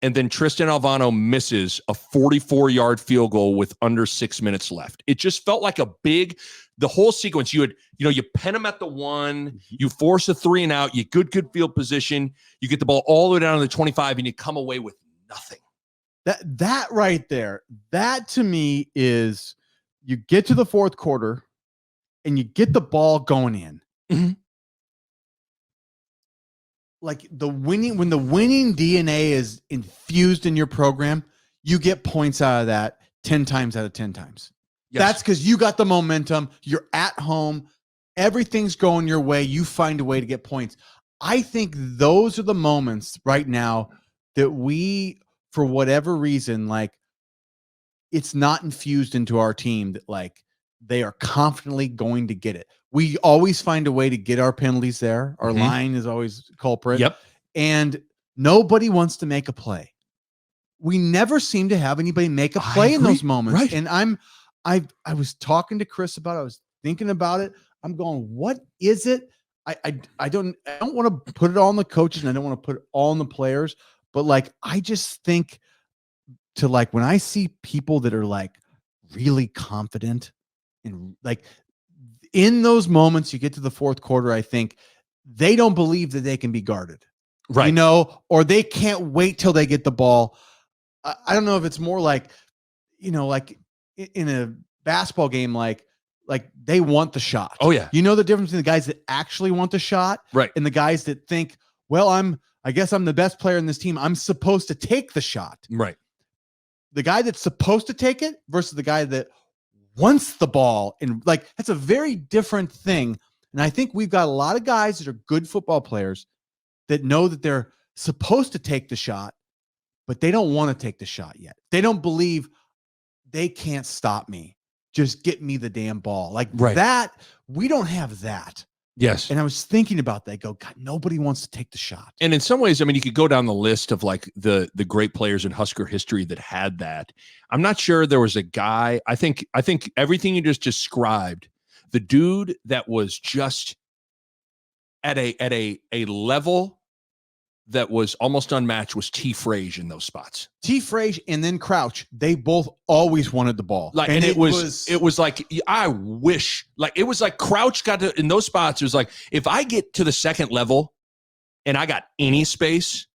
And then Tristan Alvano misses a 44-yard field goal with under 6 minutes left. It just felt like the whole sequence. You pen them at the 1, you force a 3 and out, you good field position, you get the ball all the way down to the 25, and you come away with nothing. That right there, that to me is, you get to the fourth quarter and you get the ball going in. Mm-hmm. Like when the winning DNA is infused in your program, you get points out of that 10 times out of 10 times. Yes. That's because you got the momentum. You're at home. Everything's going your way. You find a way to get points. I think those are the moments right now that we, for whatever reason, like, it's not infused into our team that like they are confidently going to get it. We always find a way to get our penalties there. Our line is always culprit. Yep. And nobody wants to make a play. We never seem to have anybody make a play in those moments. Right. And I was talking to Chris about it. I was thinking about it. I'm going, what is it? I don't want to put it all on the coaches, and I don't want to put it all on the players, but like, I just think to like, when I see people that are like really confident and like, in those moments, you get to the fourth quarter, I think they don't believe that they can be guarded, right? Or they can't wait till they get the ball. I don't know if it's more like, like in a basketball game, like they want the shot. Oh yeah. You know the difference between the guys that actually want the shot, right, and the guys that think, well, I guess I'm the best player in this team, I'm supposed to take the shot. Right. The guy that's supposed to take it versus the guy that wants the ball, and like, that's a very different thing. And I think we've got a lot of guys that are good football players that know that they're supposed to take the shot, but they don't want to take the shot yet. They don't believe they can't stop me. Just get me the damn ball. Like that. We don't have that. Yes. And I was thinking about that. I go, God, nobody wants to take the shot. And in some ways, I mean, you could go down the list of like the great players in Husker history that had that. I'm not sure there was a guy. I think everything you just described, the dude that was just at a level that was almost unmatched was T. Frage in those spots. T. Frage and then Crouch, they both always wanted the ball. Like, and it was like, I wish, like, it was like Crouch got to, in those spots, it was like, if I get to the second level and I got any space,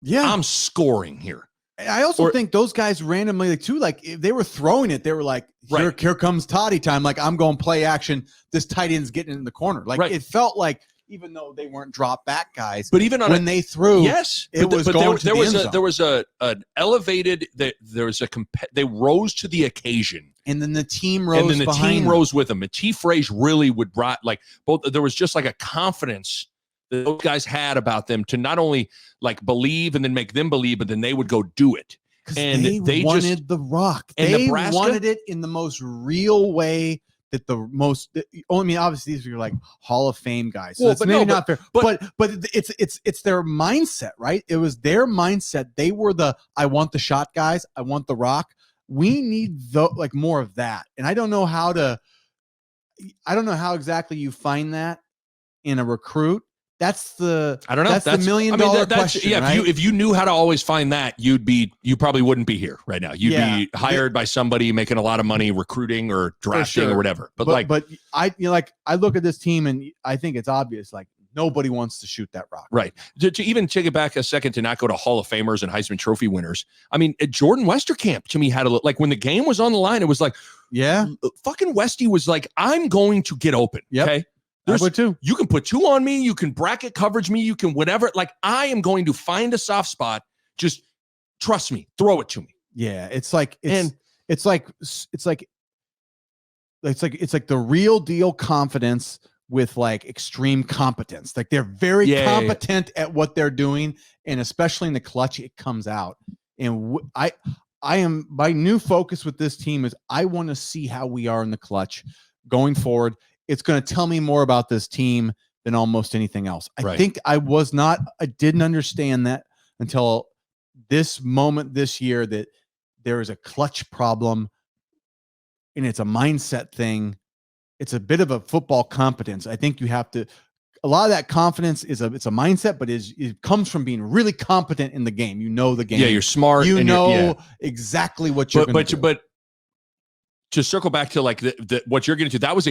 I'm scoring here. I also think those guys randomly, like, too, like, if they were throwing it, they were like, here comes Toddy time. Like, I'm going play action. This tight end's getting in the corner. Like, it felt like, even though they weren't drop back guys, but even on when they threw, there was an elevated, they rose to the occasion, and then the team rose, with them. And T. Frage really would there was just like a confidence that those guys had about them to not only like believe and then make them believe, but then they would go do it. And they wanted the rock. And they Nebraska wanted it in the most real way. I mean, obviously these are like Hall of Fame guys, so it's maybe not fair. But it's their mindset, right? It was their mindset. They were I want the shot guys. I want the rock. We need more of that. And I don't know how exactly you find that in a recruit. That's the $1 million question. Yeah, right? if you knew how to always find that, you probably wouldn't be here right now. You'd be hired by somebody making a lot of money recruiting or drafting or whatever. But I look at this team and I think it's obvious. Like, nobody wants to shoot that rock. Right. To even take it back a second to not go to Hall of Famers and Heisman Trophy winners. I mean, Jordan Westerkamp to me had a look like when the game was on the line, it was like, fucking Westy was like, I'm going to get open. Yep. Okay. I would too. You can put 2 on me. You can bracket coverage me. You can whatever. Like, I am going to find a soft spot. Just trust me. Throw it to me. Yeah. It's like the real deal confidence with like extreme competence. Like, they're very competent at what they're doing. And especially in the clutch, it comes out. And my new focus with this team is I want to see how we are in the clutch going forward. It's going to tell me more about this team than almost anything else. I think I didn't understand that until this moment this year, that there is a clutch problem and it's a mindset thing. It's a bit of a football competence. I think you have to, a lot of that confidence it's a mindset, but it comes from being really competent in the game. You know the game. Yeah, you're smart. You know exactly what you're going to do. But to circle back to like what you're going to do, that was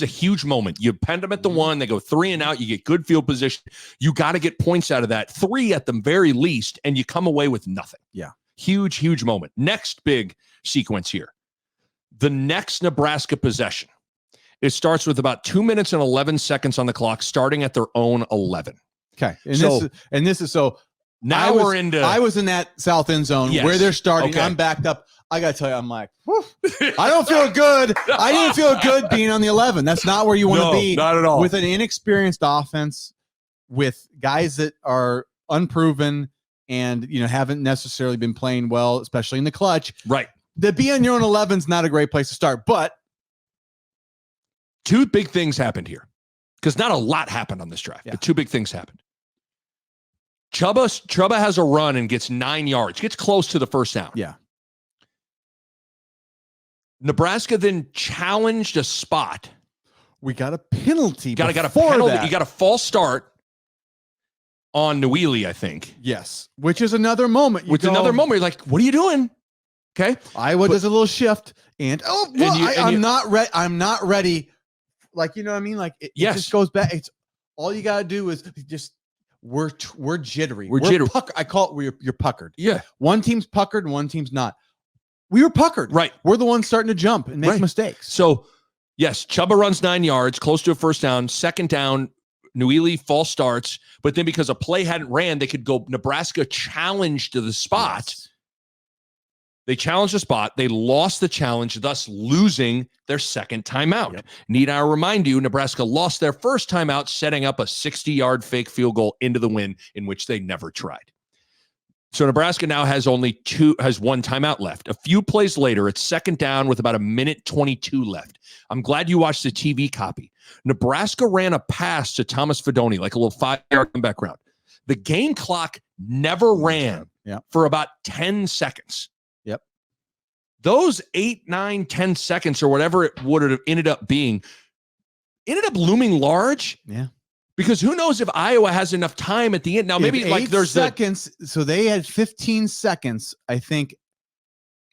a huge moment. You penned them at the 1, they go 3 and out. You get good field position. You got to get points out of that, 3 at the very least, and you come away with nothing. Yeah, huge moment. Next big sequence here, the next Nebraska possession. It starts with about 2 minutes and 11 seconds on the clock, starting at their own 11. Okay, and this is so. Now I was in that south end zone where they're starting. Okay. I'm backed up. I got to tell you, I'm like, I don't feel good. I didn't feel good being on the 11. That's not where you want to be. Not at all. With an inexperienced offense, with guys that are unproven and, haven't necessarily been playing well, especially in the clutch. Right. To be on your own 11 is not a great place to start. But 2 big things happened here, because not a lot happened on this drive, but 2 big things happened. Chubba has a run and gets 9 yards, gets close to the first down. Yeah. Nebraska then challenged a spot. We got a penalty. Got a penalty. You got a false start on Rhule, I think. Yes, which is another moment. Another moment. You're like, what are you doing? Okay. Iowa does a little shift, and I'm not ready. I'm not ready. Like, you know what I mean? Like, it just goes back. It's all you gotta do is just we're jittery. We're jittery. I call it you're puckered. Yeah. One team's puckered and one team's not. We were puckered. Right. We're the ones starting to jump and make mistakes. So, yes, Chubba runs 9 yards, close to a first down. Second down, Rhule false starts. But then because a play hadn't ran, they could go. Nebraska challenged to the spot. Yes. They challenged the spot. They lost the challenge, thus losing their second timeout. Yep. Need I remind you, Nebraska lost their first timeout, setting up a 60-yard fake field goal into the win, in which they never tried. So Nebraska now has one timeout left. A few plays later, it's second down with about 1:22 left. I'm glad you watched the TV copy. Nebraska ran a pass to Thomas Fidone, like a little 5-yard comeback route. The game clock never ran for about 10 seconds. Yep. Those 8, 9, 10 seconds or whatever it would have ended up being, ended up looming large. Yeah. Because who knows if Iowa has enough time at the end. Now, maybe like there's seconds. So they had 15 seconds. I think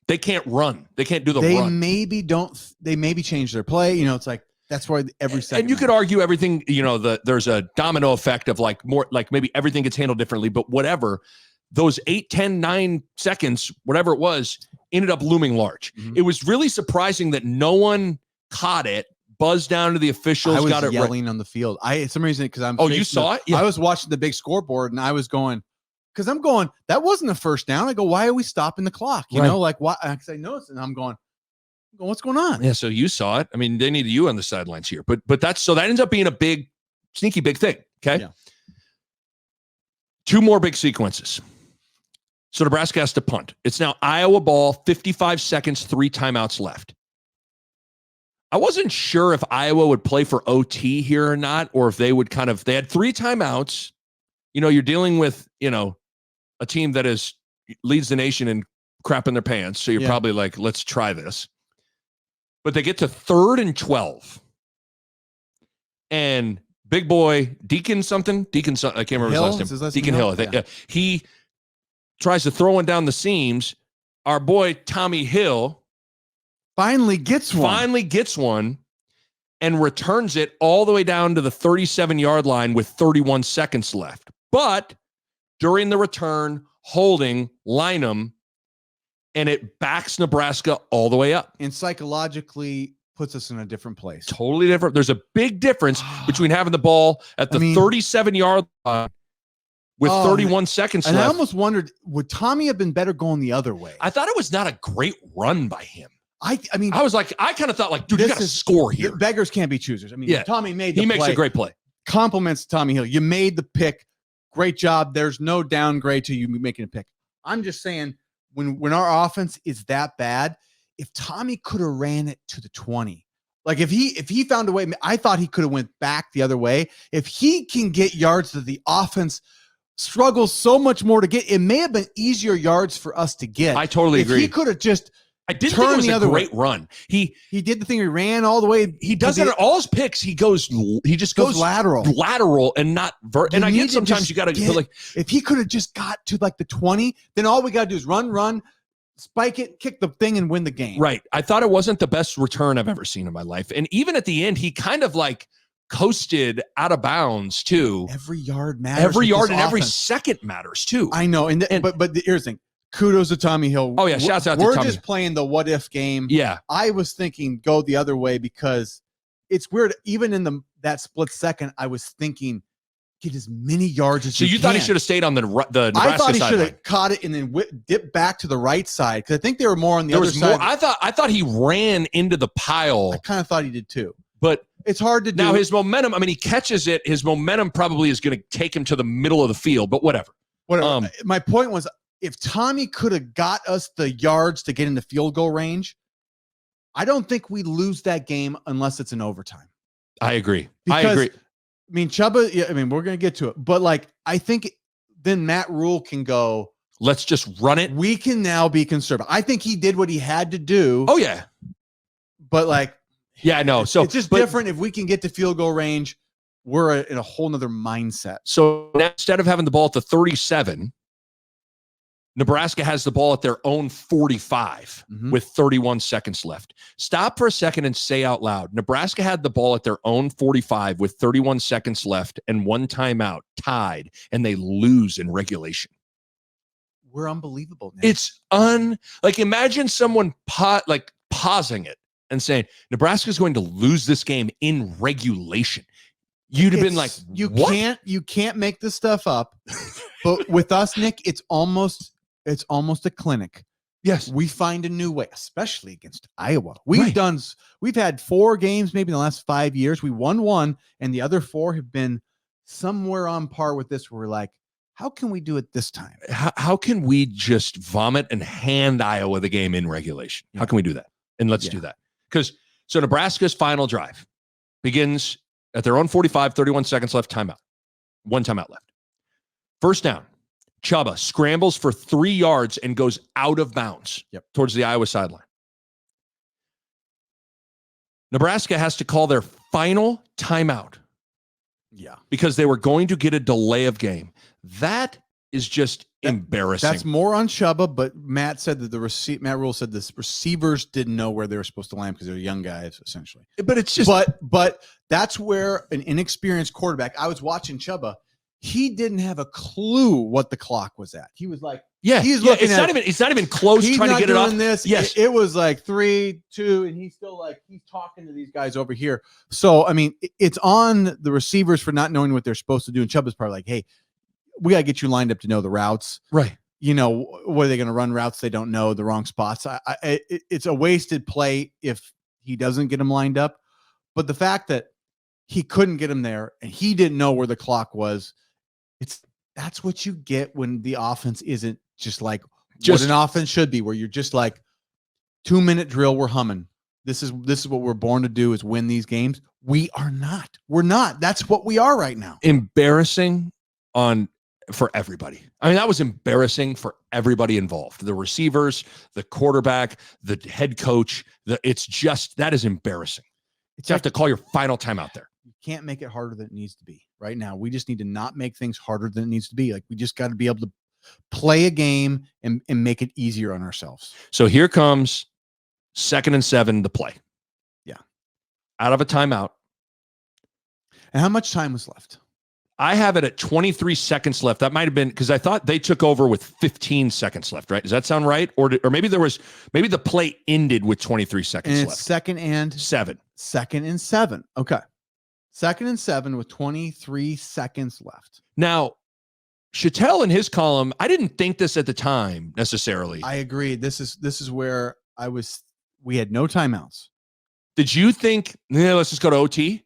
they can't run. They can't do the run. They maybe change their play. It's like, that's why every second. And you could argue everything, there's a domino effect of like more, like maybe everything gets handled differently, but whatever, those 8, 10, 9 seconds, whatever it was, ended up looming large. Mm-hmm. It was really surprising that no one caught it. Buzzed down to the officials. I was yelling on the field. Some reason because I'm. Oh, you saw it? Yeah. I was watching the big scoreboard and I was going, because I'm going. That wasn't a first down. I go, why are we stopping the clock? You know, like why? Because I noticed, and I'm going, what's going on? Yeah. So you saw it. I mean, they needed you on the sidelines here, but that ends up being a big, sneaky big thing. Okay. Yeah. 2 more big sequences. So Nebraska has to punt. It's now Iowa ball, 55 seconds, 3 timeouts left. I wasn't sure if Iowa would play for OT here or not, or if they would they had 3 timeouts. You're dealing with, a team that leads the nation in crap in their pants. So you're probably like, let's try this. But they get to 3rd and 12. And big boy, Deacon, I can't remember his last name. Deacon Hill, I think. Yeah. He tries to throw one down the seams. Our boy, Tommy Hill, finally gets one and returns it all the way down to the 37-yard line with 31 seconds left. But during the return, holding, line them, and it backs Nebraska all the way up. And psychologically puts us in a different place. Totally different. There's a big difference between having the ball at the 37-yard line with 31 seconds left. And I almost wondered, would Tommy have been better going the other way? I thought it was not a great run by him. I kind of thought, dude, you got to score here. Beggars can't be choosers. Tommy made the play. He makes a great play. Compliments Tommy Hill. You made the pick. Great job. There's no downgrade to you making a pick. I'm just saying, when our offense is that bad, if Tommy could have ran it to the 20, like if he found a way, I thought he could have went back the other way. If he can get yards that the offense struggles so much more to get, it may have been easier yards for us to get. I totally agree. He could have just I didn't think it was a great run. He did the thing. He ran all the way. He does it at all his picks. He just goes lateral and not and I get sometimes you got to like if he could have just got to like the 20, then all we got to do is run, spike it, kick the thing, and win the game. Right. I thought it wasn't the best return I've ever seen in my life. And even at the end, he kind of like coasted out of bounds too. Every yard matters. Every yard and every second matters too. I know. But here's the thing. Kudos to Tommy Hill. Oh, yeah. Shouts out to Tommy. We're just playing the what-if game. Yeah. I was thinking go the other way because it's weird. Even in that split second, I was thinking get as many yards as you can. So you thought he should have stayed on the Nebraska side? I thought he should have caught it and then dipped back to the right side because I think they were more on the other side. I thought he ran into the pile. I kind of thought he did too. But it's hard to do. Now his momentum, he catches it. His momentum probably is going to take him to the middle of the field, but whatever. My point was, if Tommy could have got us the yards to get into field goal range, I don't think we lose that game unless it's in overtime. I agree. Chubba, we're going to get to it. But, I think then Matt Rhule can go, let's just run it. We can now be conservative. I think he did what he had to do. Oh, yeah. But, yeah, I know. So it's just different. If we can get to field goal range, we're in a whole nother mindset. So now, instead of having the ball at the 37, Nebraska has the ball at their own 45 with 31 seconds left. Stop for a second and say out loud, Nebraska had the ball at their own 45 with 31 seconds left and 1 timeout, tied, and they lose in regulation. We're unbelievable, Nick. It's imagine someone pausing it and saying, Nebraska's going to lose this game in regulation. You'd have been like, what? You can't make this stuff up. But with us, Nick, it's almost a clinic. Yes. We find a new way, especially against Iowa. We've had 4 games maybe in the last 5 years. We won 1, and the other 4 have been somewhere on par with this. Where we're like, how can we do it this time? How can we just vomit and hand Iowa the game in regulation? Yeah. How can we do that? And let's do that. So Nebraska's final drive begins at their own 45, 31 seconds left, timeout. 1 timeout left. First down. Chubba scrambles for 3 yards and goes out of bounds towards the Iowa sideline. Nebraska has to call their final timeout. Yeah. Because they were going to get a delay of game. That is just embarrassing. That's more on Chubba, but Matt said that Matt Rhule said the receivers didn't know where they were supposed to land because they're young guys, essentially. But it's just but that's where an inexperienced quarterback. I was watching Chubba. He didn't have a clue what the clock was at. He was like, he's looking at it's not even close trying to get it off. This. Yes. It was like 3, 2, and he's still he's talking to these guys over here. So, it's on the receivers for not knowing what they're supposed to do. And Chubba's probably like, hey, we got to get you lined up to know the routes. Right. What are they going to run routes they don't know, the wrong spots? It's a wasted play if he doesn't get them lined up. But the fact that he couldn't get him there and he didn't know where the clock was, that's what you get when the offense isn't just like what an offense should be, where you're just like 2-minute drill, we're humming. This is what we're born to do, is win these games. We are not. We're not. That's what we are right now. Embarrassing for everybody. I mean, that was embarrassing for everybody involved. The receivers, the quarterback, the head coach. That is embarrassing. You have to call your final time out there. You can't make it harder than it needs to be right now. We just need to not make things harder than it needs to be. Like, we just got to be able to play a game and make it easier on ourselves. So here comes 2nd and 7 to play. Yeah. Out of a timeout. And how much time was left? I have it at 23 seconds left. That might have been because I thought they took over with 15 seconds left, right? Does that sound right? Or maybe the play ended with 23 seconds and left. 2nd and 7. 2nd and 7. Okay. 2nd and 7 with 23 seconds left. Now, Chattel in his column, I didn't think this at the time necessarily. I agree. This is where we had no timeouts. Did you think, let's just go to OT?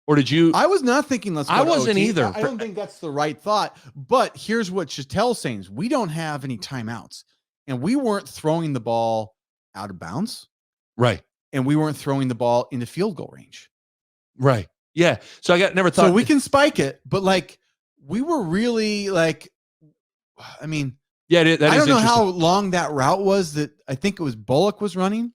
Or did you? I was not thinking let's go I to wasn't OT. either. I don't think that's the right thought. But here's what Chattel's saying is we don't have any timeouts. And we weren't throwing the ball out of bounds. Right. And we weren't throwing the ball into field goal range. Right. Yeah. So never thought. So we can spike it, but like we were really like, I mean, yeah, I don't know how long that route was that I think it was Bullock was running.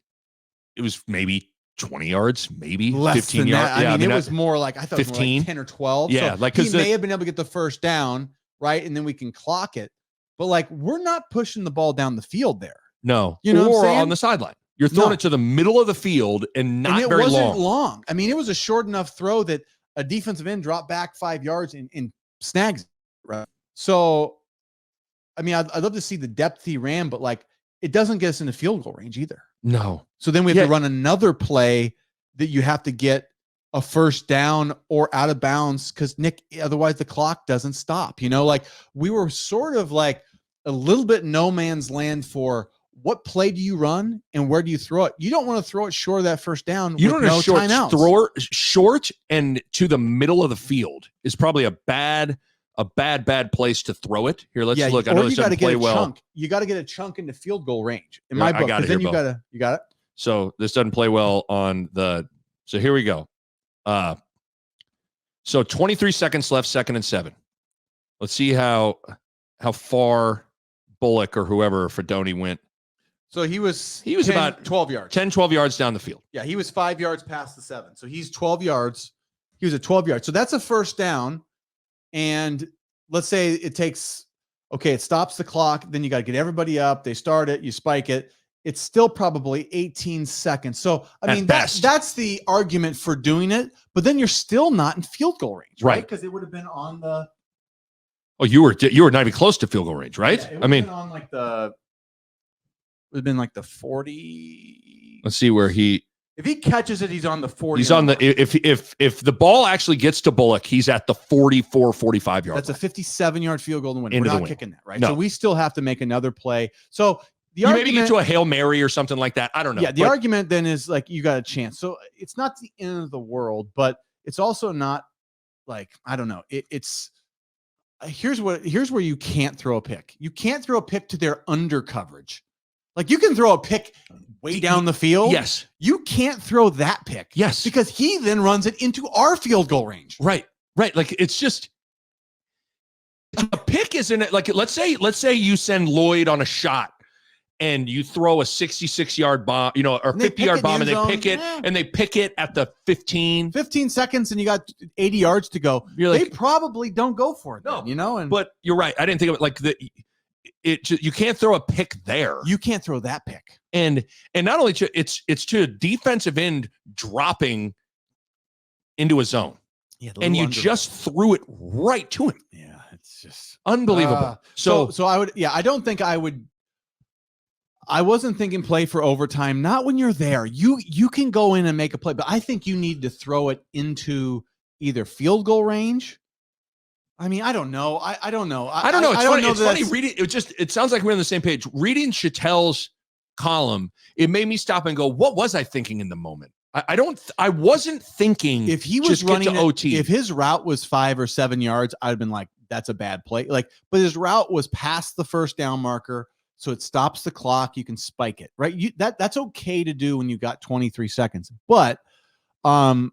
It was maybe 20 yards, maybe less 15 than yards. That. I mean, it was more like, I thought 15, it was more like 10 or 12. Yeah. So like, he may have been able to get the first down, right? And then we can clock it. But like, we're not pushing the ball down the field there. No. You know, or on the sideline. You're throwing it to the middle of the field and not it very wasn't long. I mean, it was a short enough throw that a defensive end dropped back 5 yards and snags it, right? So, I mean, I'd love to see the depth he ran, but like, it doesn't get us into field goal range either. No. So then we have to run another play that you have to get a first down or out of bounds because otherwise the clock doesn't stop. You know, like we were sort of like a little bit no man's land for what play do you run and where do you throw it? You don't want to throw it short of that first down. You don't know timeouts. Short and to the middle of the field is probably a bad place to throw it. Here, let's look. I know this doesn't play well. Chunk. You got to get a chunk into field goal range in my book. Then you got it. So this doesn't play well on the. So here we go. So 23 seconds left, 2nd and 7. Let's see how far Bullock or whoever Fedoni went. So he was about 12 yards. 10, 12 yards down the field. Yeah, he was 5 yards past the 7. So he's 12 yards. He was at 12 yards. So that's a first down. And let's say it stops the clock. Then you got to get everybody up. They start it. You spike it. It's still probably 18 seconds. So, I mean, that's the argument for doing it. But then you're still not in field goal range, right? Because it would have been on the. Oh, you were not even close to field goal range, right? Yeah, I mean, on like the. It would have been like the 40. Let's see where he. If he catches it, he's on the 40. He's on the if the ball actually gets to Bullock, he's at the 44, 45 yard. That's a 57-yard field goal to win. We're not kicking that, right? No. So we still have to make another play. So you maybe get to a Hail Mary or something like that. I don't know. Yeah, the argument then is like you got a chance. So it's not the end of the world, but it's also not like I don't know. It's here's where you can't throw a pick. You can't throw a pick to their under coverage. Like you can throw a pick way down the field. Yes. You can't throw that pick. Yes. Because he then runs it into our field goal range. Right. Right. Like it's just a pick isn't it? Like let's say you send Lloyd on a shot and you throw a 66-yard bomb, or 50-yard bomb and they pick it and they pick it at the 15 seconds and you got 80 yards to go. They probably don't go for it. No, then, but you're right. I didn't think of it like you can't throw a pick there. You can't throw that pick. And not only it's to a defensive end dropping into a zone. Yeah, and you just threw it right to him. Yeah, it's just unbelievable. So I don't think I wasn't thinking play for overtime. Not when you're there. You can go in and make a play, but I think you need to throw it into either field goal range. I mean, I don't know. I don't know. I don't know. It's funny reading. It sounds like we're on the same page. Reading Chattel's column, it made me stop and go, what was I thinking in the moment? I wasn't thinking if he was running to OT. If his route was 5 or 7 yards, I'd have been like, that's a bad play. Like, but his route was past the first down marker, so it stops the clock. You can spike it, right? That's okay to do when you got 23 seconds. But like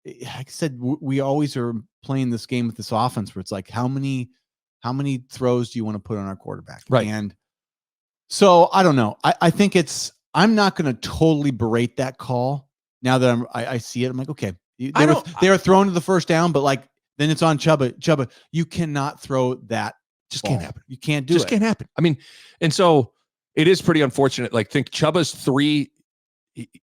I said, we always are playing this game with this offense where it's like, how many throws do you want to put on our quarterback? Right. And so I don't know. I think I'm not going to totally berate that call now that I see it. I'm like, okay, they were thrown to the first down, but like then it's on Chuba. Chuba, you cannot throw that. Just ball. Can't happen. You can't do just it. Can't happen. I mean, and so it is pretty unfortunate. Like, think Chuba's 3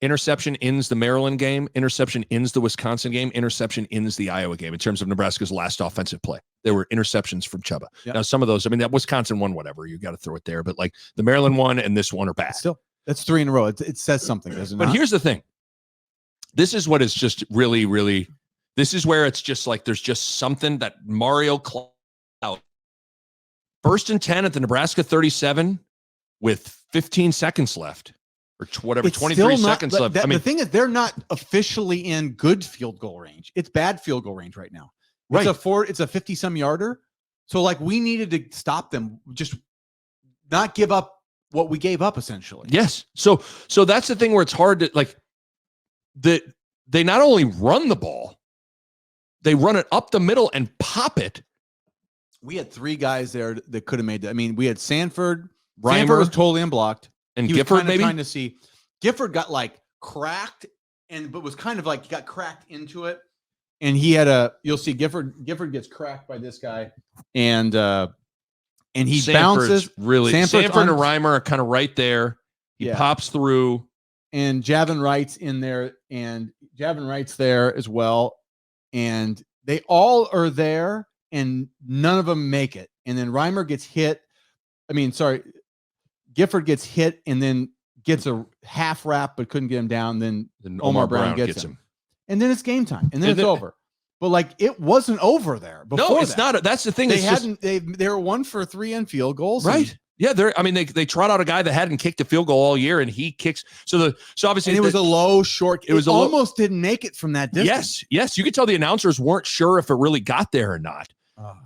interception ends the Maryland game, interception ends the Wisconsin game, interception ends the Iowa game in terms of Nebraska's last offensive play. There were interceptions from Chuba. Yep. Now, some of those, I mean, that Wisconsin one, whatever, you got to throw it there. But like the Maryland one and this one are bad. Still, that's 3 in a row. It says something, doesn't it? But here's the thing. This is what is just really, really, this is where it's just like there's just something that Mario Cloud. 1st and 10 at the Nebraska 37 with 15 seconds left. Or whatever, 23 seconds left. I mean, the thing is, they're not officially in good field goal range. It's bad field goal range right now. Right. It's a 50-some yarder. So, like, we needed to stop them, just not give up what we gave up, essentially. Yes. So that's the thing where it's hard to, like, they not only run the ball, they run it up the middle and pop it. We had 3 guys there that could have made that. I mean, we had Sanford. Reimer Sanford was totally unblocked. And Gifford, maybe trying to see. Gifford got like cracked, but was kind of like he got cracked into it. And he had you'll see Gifford gets cracked by this guy, and he bounces. Really, Sanford and Reimer are kind of right there. He pops through, and Javin Wright's in there, and Javin Wright's there as well, and they all are there, and none of them make it. And then Reimer gets hit. Gifford gets hit and then gets a half wrap, but couldn't get him down. Then Omar Brown gets him. And then it's game time. And then it's over. But like, it wasn't over there before. No, it's not. That's the thing. They were 1 for 3 on field goals. Right. Yeah. They trot out a guy that hadn't kicked a field goal all year, and he kicks. So obviously it was a low short. It almost didn't make it from that distance. Yes. You could tell the announcers weren't sure if it really got there or not.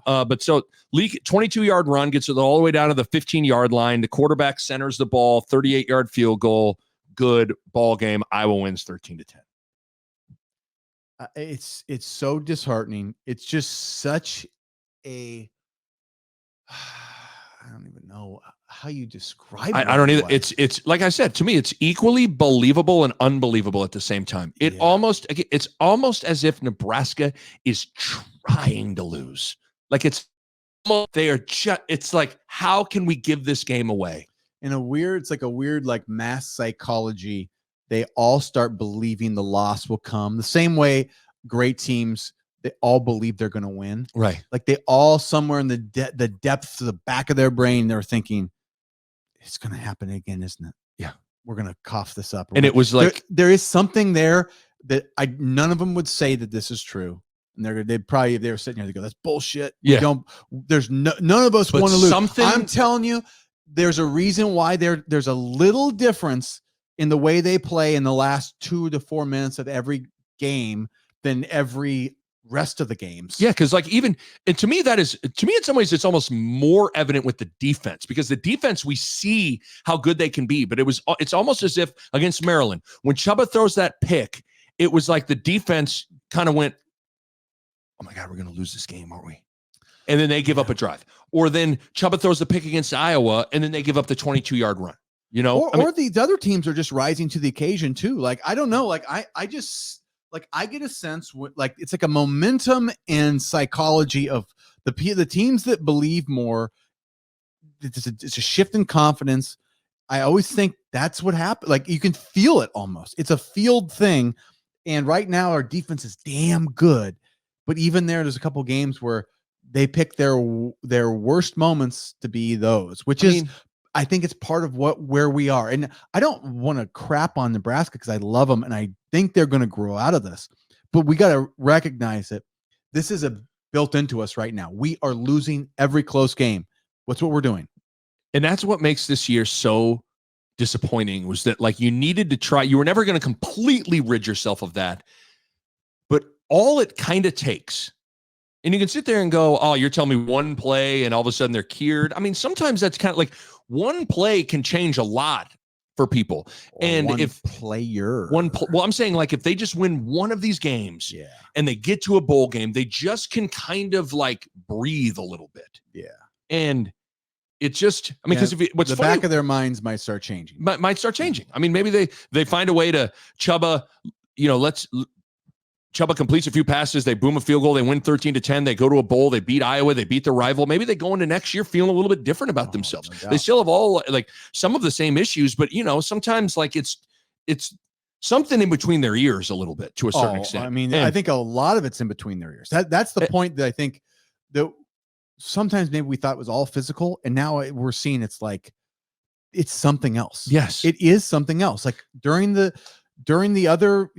But so Leak 22-yard run gets it all the way down to the 15-yard line. The quarterback centers the ball, 38-yard field goal. Good ball game. Iowa wins 13-10. It's so disheartening. It's just such a I don't even know how you describe it. I don't either. It's like I said, to me, it's equally believable and unbelievable at the same time. It's almost as if Nebraska is trying to lose. Like it's like, how can we give this game away? It's like a weird like mass psychology. They all start believing the loss will come. The same way great teams, they all believe they're going to win. Right. Like they all somewhere in the depths of the back of their brain, they're thinking, it's going to happen again, isn't it? Yeah. We're going to cough this up. And it was like, there is something there that none of them would say that this is true. And they'd probably, if they were sitting here, they go, that's bullshit. Yeah. None of us want to lose. Something, I'm telling you, there's a reason why there's a little difference in the way they play in the last 2 to 4 minutes of every game than every rest of the games. Yeah, because like to me in some ways it's almost more evident with the defense, because the defense, we see how good they can be, but it's almost as if against Maryland, when Chuba throws that pick, it was like the defense kind of went, oh my God, we're going to lose this game, aren't we? And then they give up a drive. Or then Chuba throws the pick against Iowa, and then they give up the 22-yard run. You know, or these other teams are just rising to the occasion too. Like, I don't know. Like, I just like, I get a sense like it's like a momentum and psychology of the teams that believe more. It's a shift in confidence. I always think that's what happened. Like, you can feel it almost. It's a field thing. And right now our defense is damn good. But even there's a couple games where they pick their worst moments to be those, which I think it's part of where we are. And I don't want to crap on Nebraska because I love them and I think they're going to grow out of this. But we got to recognize that this is built into us right now. We are losing every close game. What's what we're doing? And that's what makes this year so disappointing, was that like you needed to try. You were never going to completely rid yourself of that. But all it kind of takes And you can sit there and go, oh, you're telling me one play and all of a sudden they're cured. I mean, sometimes that's kind of like one play can change a lot for people. Or and one if player, well, I'm saying like if they just win one of these games and they get to a bowl game, they just can kind of like breathe a little bit. Yeah. And it's just, I mean, because what's the funny, back of their minds might start changing. Might start changing. I mean, maybe they find a way to Chubba, Chubba completes a few passes. They boom a field goal. They win 13-10. They go to a bowl. They beat Iowa. They beat their rival. Maybe they go into next year feeling a little bit different about themselves. No, they still have all like some of the same issues, but sometimes like it's something in between their ears a little bit to a certain extent. I mean, I think a lot of it's in between their ears. That's the point that I think that sometimes maybe we thought was all physical, and now we're seeing it's like it's something else. Yes, it is something else. Like during the other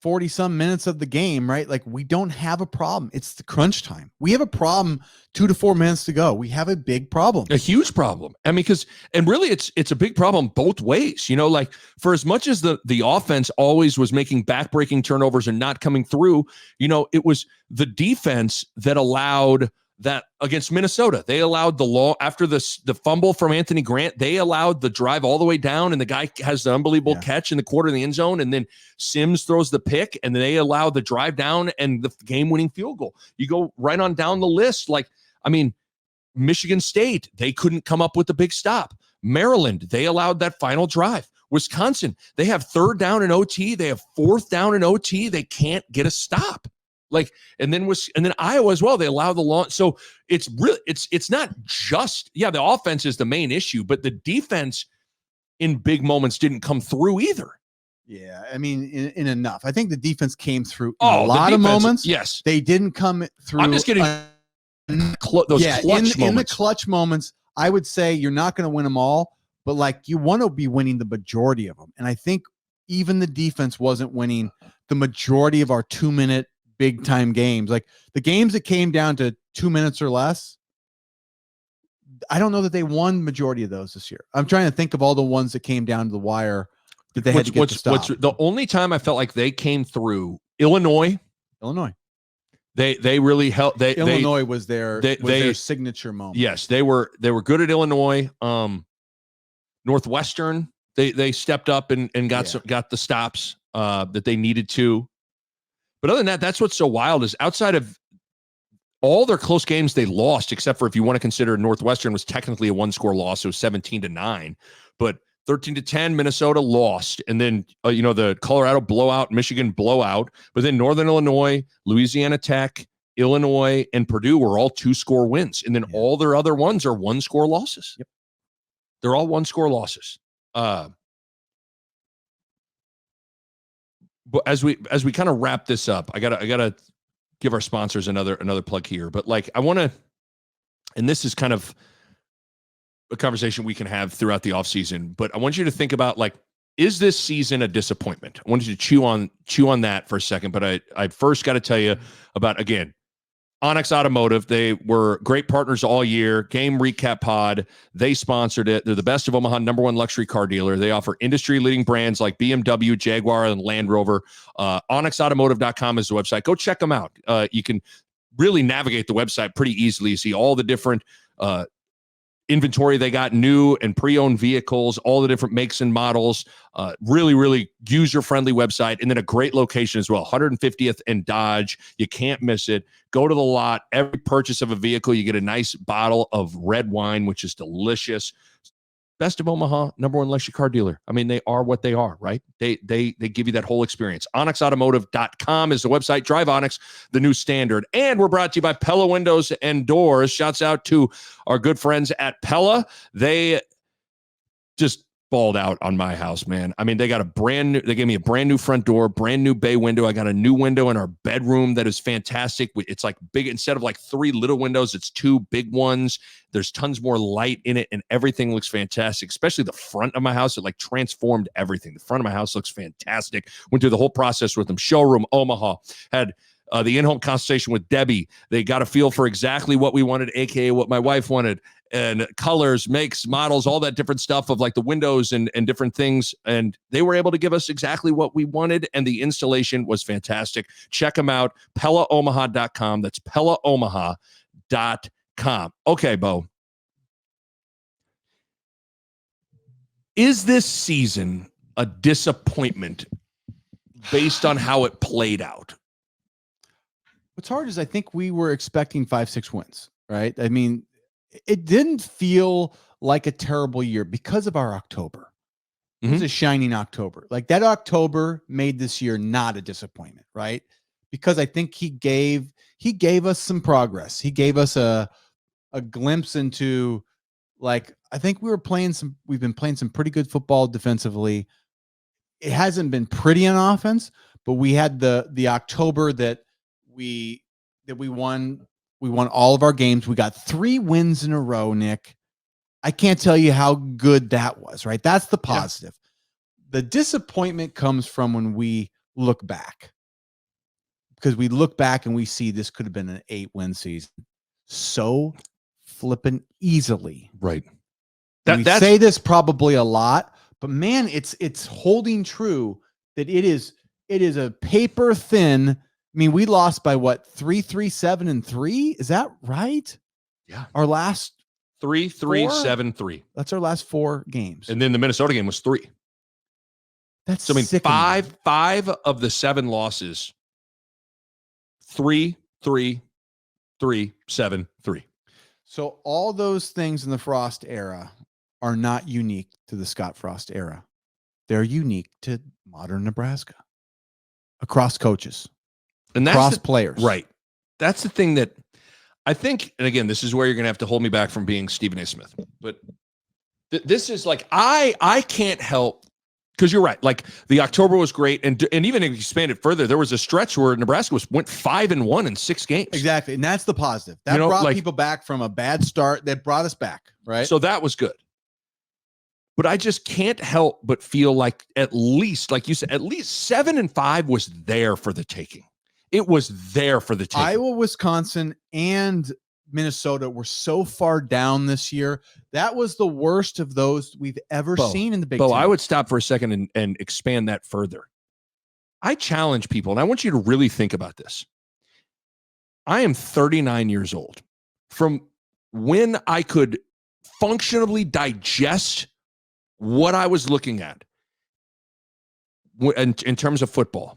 40 some minutes of the game, right? Like we don't have a problem. It's the crunch time. We have a problem 2 to 4 minutes to go. We have a big problem, a huge problem. I mean, and really it's a big problem both ways, like for as much as the offense always was making backbreaking turnovers and not coming through, it was the defense that allowed that against Minnesota. They allowed after the fumble from Anthony Grant, they allowed the drive all the way down, and the guy has the unbelievable catch in the quarter of the end zone, and then Sims throws the pick, and they allow the drive down and the game-winning field goal. You go right on down the list. Like, I mean, Michigan State, they couldn't come up with the big stop. Maryland, they allowed that final drive. Wisconsin, they have 3rd down in OT. They have 4th down in OT. They can't get a stop. Like, and then Iowa as well. They allow the long. So it's really, it's not just, the offense is the main issue, but the defense in big moments didn't come through either. Yeah. I mean, in enough. I think the defense came through in a lot of moments. Yes. They didn't come through. I'm just getting those clutch moments. In the clutch moments, I would say you're not going to win them all, but like you want to be winning the majority of them. And I think even the defense wasn't winning the majority of our 2-minute big time games. Like the games that came down to 2 minutes or less, I don't know that they won majority of those this year. I'm trying to think of all the ones that came down to the wire that they had to get to stop. The only time I felt like they came through, Illinois. They really helped. Illinois was their signature moment. Yes, they were good at Illinois. Northwestern, they stepped up and got the stops that they needed to. But other than that, that's what's so wild is outside of all their close games they lost, except for if you want to consider Northwestern was technically a 1-score loss, so 17-9, but 13-10 Minnesota lost, and then the Colorado blowout, Michigan blowout, but then Northern Illinois, Louisiana Tech, Illinois, and Purdue were all 2-score wins, and then all their other ones are 1-score losses. Yep, they're all 1-score losses. But as we kind of wrap this up, I gotta give our sponsors another plug here. But like I want to, and this is kind of a conversation we can have throughout the offseason, but I want you to think about like, is this season a disappointment? I want you to chew on that for a second. But I first got to tell you about, again, Onyx Automotive. They were great partners all year. Game Recap Pod, they sponsored it. They're the best of Omaha, #1 luxury car dealer. They offer industry-leading brands like BMW, Jaguar, and Land Rover. OnyxAutomotive.com is the website. Go check them out. You can really navigate the website pretty easily. You see all the different inventory they got, new and pre-owned vehicles, all the different makes and models. Really, really user-friendly website, and then a great location as well. 150th and Dodge. You can't miss it. Go to the lot. Every purchase of a vehicle, you get a nice bottle of red wine, which is delicious. Best of Omaha, #1 luxury car dealer. I mean, they are what they are, right? They give you that whole experience. OnyxAutomotive.com is the website. Drive Onyx, the new standard. And we're brought to you by Pella Windows and Doors. Shouts out to our good friends at Pella. They just balled out on my house, man. I mean, they gave me a brand new front door, brand new bay window. I got a new window in our bedroom that is fantastic. It's like big, instead of like 3 little windows, it's 2 big ones. There's tons more light in it, and everything looks fantastic, especially the front of my house. It like transformed everything. The front of my house looks fantastic. Went through the whole process with them. Showroom Omaha had the in-home consultation with Debbie. They got a feel for exactly what we wanted, aka what my wife wanted, and colors, makes, models, all that different stuff of like the windows and different things. And they were able to give us exactly what we wanted, and the installation was fantastic. Check them out, PellaOmaha.com. That's PellaOmaha.com. Okay, Bo. Is this season a disappointment based on how it played out? What's hard is I think we were expecting 5-6 wins, right? I mean, it didn't feel like a terrible year because of our October. It was a shining October. Like that October made this year not a disappointment, right? Because I think he gave us some progress. He gave us a glimpse into, like, I think we've been playing some pretty good football defensively. It hasn't been pretty on offense, but we had the October that we won. We won all of our games. We got 3 wins in a row, Nick. I can't tell you how good that was, right? That's the positive. Yeah. The disappointment comes from when we look back, because we look back and we see this could have been an 8-win season so flipping easily. Right. We say this probably a lot, but man, it's holding true that it is a paper thin. I mean, we lost by what, 3-3-7-3? Is that right? Yeah. Our last 3-3-7-3. That's our last 4 games. And then the Minnesota game was 3. That's so I mean, sickening. 5 of the 7 losses. 3-3-3-7-3. So all those things in the Frost era are not unique to the Scott Frost era. They're unique to modern Nebraska. Across coaches. And that's across players. Right. That's the thing that I think, and again, this is where you're going to have to hold me back from being Stephen A. Smith. But this is like, I can't help, because you're right. Like the October was great. And even if you expand it further, there was a stretch where Nebraska went 5-1 in 6 games. Exactly. And that's the positive. That brought people back from a bad start. That brought us back. Right. So that was good. But I just can't help but feel like, at least, like you said, at least 7-5 was there for the taking. It was there for the taking. Iowa, Wisconsin, and Minnesota were so far down this year. That was the worst of those we've ever seen in the Big Ten. I would stop for a second and expand that further. I challenge people, and I want you to really think about this. I am 39 years old. From when I could functionally digest what I was looking at in terms of football,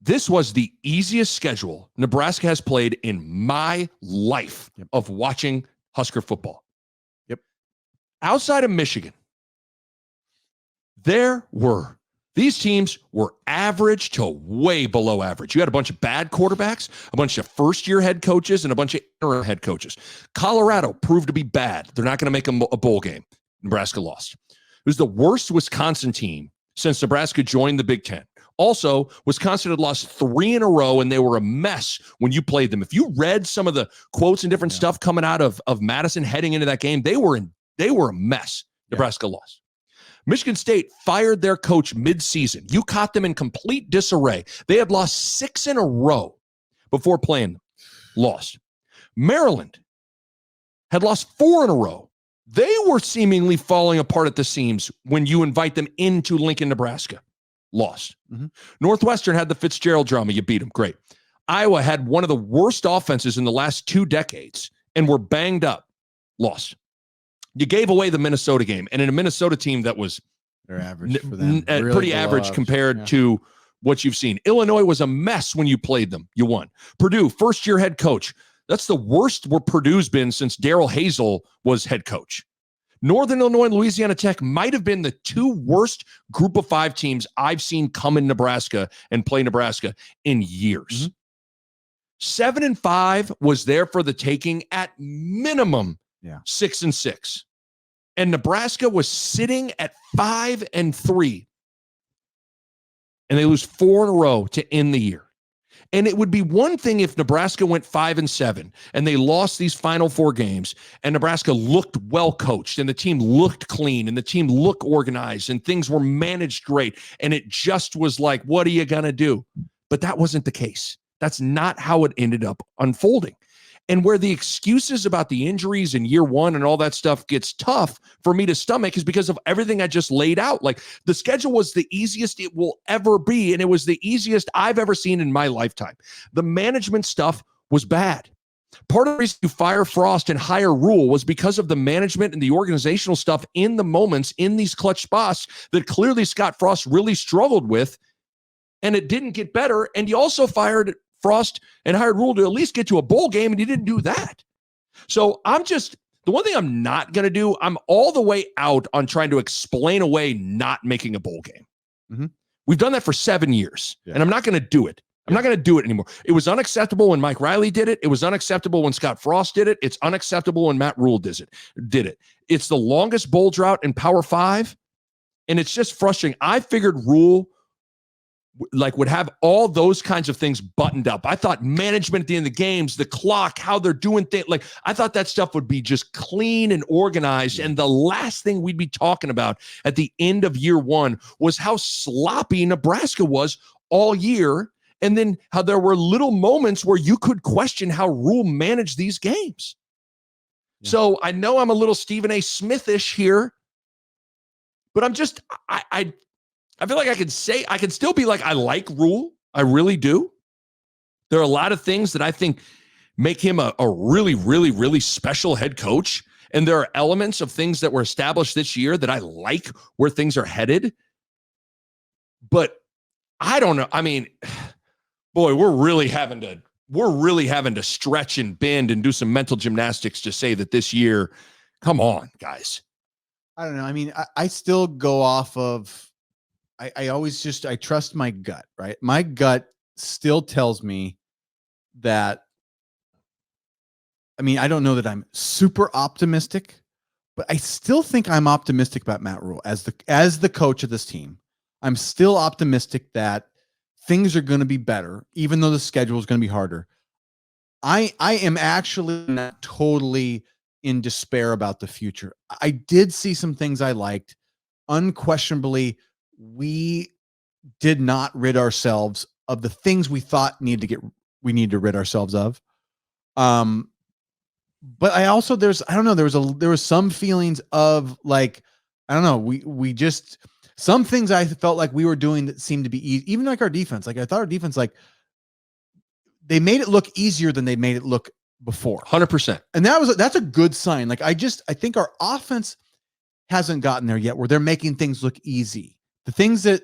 this was the easiest schedule Nebraska has played in my life of watching Husker football. Yep. Outside of Michigan, these teams were average to way below average. You had a bunch of bad quarterbacks, a bunch of first-year head coaches, and a bunch of interim head coaches. Colorado proved to be bad. They're not going to make a bowl game. Nebraska lost. It was the worst Wisconsin team since Nebraska joined the Big Ten. Also, Wisconsin had lost 3 in a row, and they were a mess when you played them. If you read some of the quotes and different stuff coming out of Madison heading into that game, they were a mess. Nebraska lost. Michigan State fired their coach mid-season. You caught them in complete disarray. They had lost 6 in a row before playing them. Lost. Maryland had lost 4 in a row. They were seemingly falling apart at the seams when you invite them into Lincoln, Nebraska. Lost. Mm-hmm. Northwestern had the Fitzgerald drama. You beat them. Great. Iowa had one of the worst offenses in the last 2 decades and were banged up. Lost. You gave away the Minnesota game, and in a Minnesota team that was they're average for them. Really pretty average compared to what you've seen. Illinois was a mess when you played them. You won. Purdue, first-year head coach. That's the worst where Purdue's been since Darrell Hazel was head coach. Northern Illinois and Louisiana Tech might have been the 2 worst group of 5 teams I've seen come in Nebraska and play Nebraska in years. 7-5 was there for the taking at minimum 6-6. And Nebraska was sitting at 5-3. And they lose 4 in a row to end the year. And it would be one thing if Nebraska went 5-7 and they lost these final 4 games and Nebraska looked well coached and the team looked clean and the team looked organized and things were managed great. And it just was like, what are you going to do? But that wasn't the case. That's not how it ended up unfolding. And where the excuses about the injuries in year one and all that stuff gets tough for me to stomach is because of everything I just laid out. Like, the schedule was the easiest it will ever be, and it was the easiest I've ever seen in my lifetime. The management stuff was bad. Part of the reason you fire Frost and hire Rhule was because of the management and the organizational stuff in the moments, in these clutch spots that clearly Scott Frost really struggled with, and it didn't get better. And you also fired Frost and hired Rhule to at least get to a bowl game, and he didn't do that. So the one thing I'm not going to do, I'm all the way out on trying to explain away not making a bowl game. Mm-hmm. We've done that for 7 years, and I'm not going to do it. I'm not going to do it anymore. It was unacceptable when Mike Riley did it. It was unacceptable when Scott Frost did it. It's unacceptable when Matt Rhule did it. It's the longest bowl drought in Power 5, and it's just frustrating. I figured Rhule would have all those kinds of things buttoned up. I thought management at the end of the games, the clock, how they're doing things, I thought that stuff would be just clean and organized. And the last thing we'd be talking about at the end of year one was how sloppy Nebraska was all year. And then how there were little moments where you could question how Rhule managed these games. Yeah. So I know I'm a little Stephen A. Smithish here, but I'm just, I feel like I can still be like, I like Rhule. I really do. There are a lot of things that I think make him a really, really, really special head coach. And there are elements of things that were established this year that I like where things are headed. But I don't know. I mean, boy, we're really having to stretch and bend and do some mental gymnastics to say that this year, come on, guys. I don't know. I mean, I still go off of, I trust my gut, right? My gut still tells me that, I mean, I don't know that I'm super optimistic, but I still think I'm optimistic about Matt Rhule as the coach of this team. I'm still optimistic that things are going to be better, even though the schedule is going to be harder. I am actually not totally in despair about the future. I did see some things I liked. Unquestionably, we did not rid ourselves of the things we thought we need to rid ourselves of. But I also, there was some feelings of like, I don't know, we just, some things I felt like we were doing that seemed to be easy, even like our defense. Like I thought our defense, like they made it look easier than they made it look before. 100%. And that's a good sign. Like I think our offense hasn't gotten there yet where they're making things look easy. The things that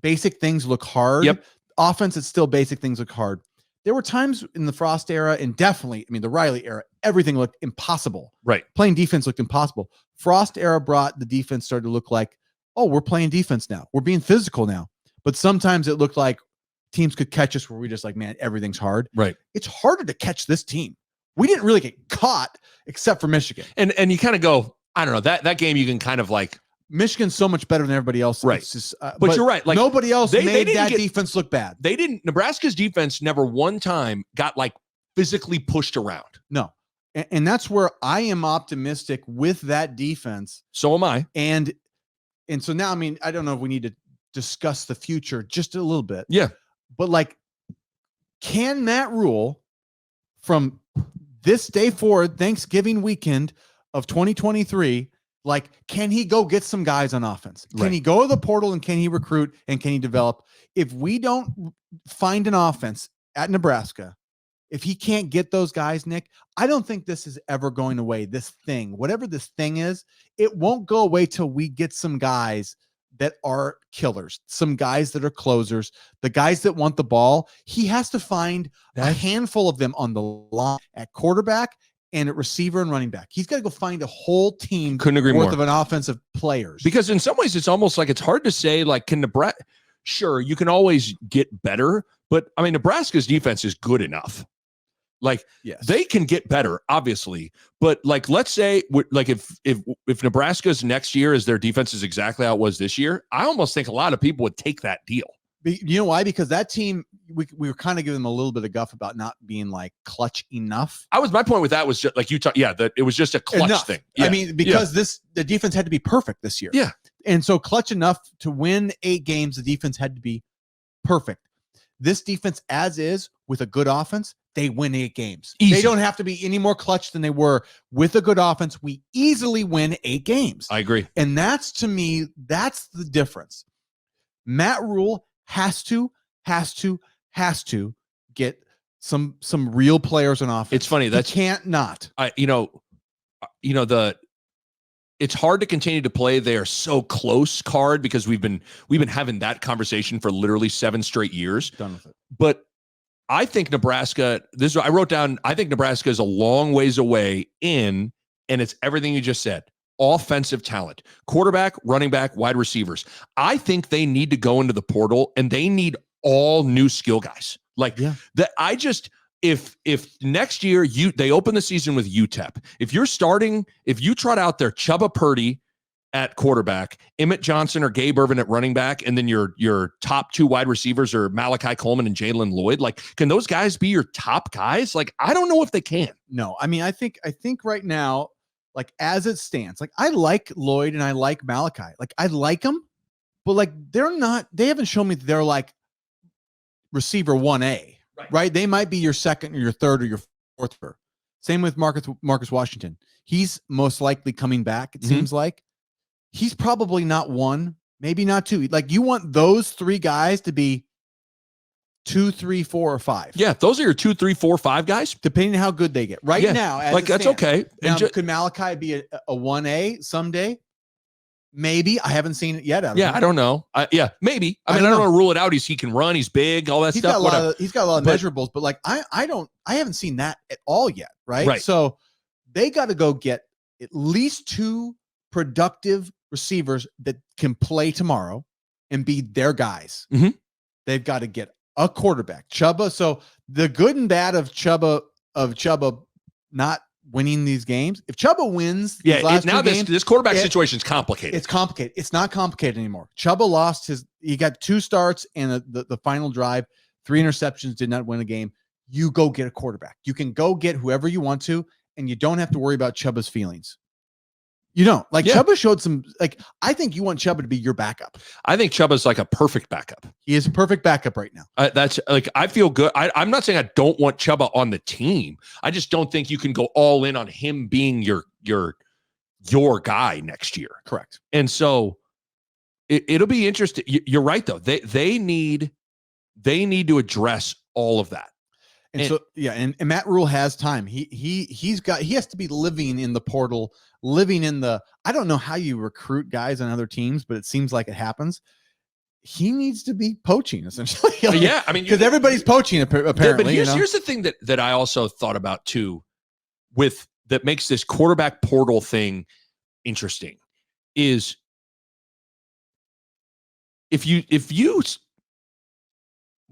basic things look hard. Yep. Offense, it's still basic things look hard. There were times in the Frost era, and definitely, I mean, the Riley era, everything looked impossible. Right. Playing defense looked impossible. Frost era brought the defense started to look like, oh, we're playing defense now. We're being physical now. But sometimes it looked like teams could catch us where we just like, man, everything's hard. Right. It's harder to catch this team. We didn't really get caught except for Michigan. And you kind of go, I don't know, that game you can kind of like, Michigan's so much better than everybody else. Right. It's just, but you're right. Like nobody else made that defense look bad. Nebraska's defense never one time got like physically pushed around. No. And that's where I am optimistic with that defense. So am I. And so now, I mean, I don't know if we need to discuss the future just a little bit. Yeah. But like, can Matt Rhule from this day forward, Thanksgiving weekend of 2023, like, can he go get some guys on offense? Can he go to the portal and can he recruit and can he develop? If we don't find an offense at Nebraska, if he can't get those guys, Nick, I don't think this is ever going away. This thing, whatever this thing is, it won't go away till we get some guys that are killers, some guys that are closers, the guys that want the ball. He has to find a handful of them on the line at quarterback and at receiver and running back. He's got to go find a whole team Couldn't agree worth more. of an offensive players. Because in some ways, it's almost like it's hard to say, like, can Nebraska, sure, you can always get better, but I mean, Nebraska's defense is good enough. Like, yes, they can get better, obviously, but like, let's say, like, if Nebraska's next year is their defense is exactly how it was this year, I almost think a lot of people would take that deal. You know why? Because that team, we were kind of giving them a little bit of guff about not being like clutch enough. My point with that was just like that it was just a clutch thing. Yeah. I mean, because the defense had to be perfect this year. Yeah. And so clutch enough to win 8 games, the defense had to be perfect. This defense, as is, with a good offense, they win 8 games. Easy. They don't have to be any more clutch than they were. With a good offense, we easily win 8 games. I agree. And that's, to me, that's the difference. Matt Rhule has to get some real players on offense. It's funny. That's can't not. It's hard to continue to play they are so close card because we've been having that conversation for literally 7 straight years. Done with it. But I think Nebraska, I wrote down, I think Nebraska is a long ways away and it's everything you just said. Offensive talent, quarterback, running back, wide receivers. I think they need to go into the portal and they need all new skill guys. If next year they open the season with UTEP, if you trot out there Chubba Purdy at quarterback, Emmett Johnson or Gabe Irvin at running back, and then your top 2 wide receivers are Malachi Coleman and Jalen Lloyd, can those guys be your top guys? I don't know if they can. No, I mean, I think right now, as it stands, I like Lloyd and I like Malachi. I like them, but they haven't shown me that they're receiver 1A. Right. They might be your second or your third or your fourth. Same with Marcus Washington. He's most likely coming back. It seems like he's probably not 1, maybe not 2. You want those 3 guys to be 2, 3, 4, or 5. Yeah. Those are your 2, 3, 4, 5 guys, depending on how good they get right now. That's okay. Now, could Malachi be a 1A someday? Maybe. I haven't seen it yet. I don't know. Maybe. I don't want to rule it out. He can run. He's big. All that stuff. He's got a lot of measurables, but I haven't seen that at all yet. Right. So they got to go get at least 2 productive receivers that can play tomorrow and be their guys. Mm-hmm. They've got to get a quarterback, Chubba. So the good and bad of Chubba not winning these games. If Chubba wins, this quarterback situation is complicated. It's complicated. It's not complicated anymore. Chubba lost he got 2 starts and the final drive, 3 interceptions, did not win a game. You go get a quarterback. You can go get whoever you want to, and you don't have to worry about Chubba's feelings. You don't Chubba showed some, I think you want Chubba to be your backup. I think Chubba's a perfect backup. He is a perfect backup right now. That's I feel good. I'm not saying I don't want Chubba on the team. I just don't think you can go all in on him being your guy next year. Correct. And so it'll be interesting. You're right though. They need to address all of that. And Matt Rhule has time. He has to be living in the portal, I don't know how you recruit guys on other teams, but it seems like it happens. He needs to be poaching essentially. Because everybody's poaching apparently. But here's the thing that I also thought about too, that makes this quarterback portal thing interesting is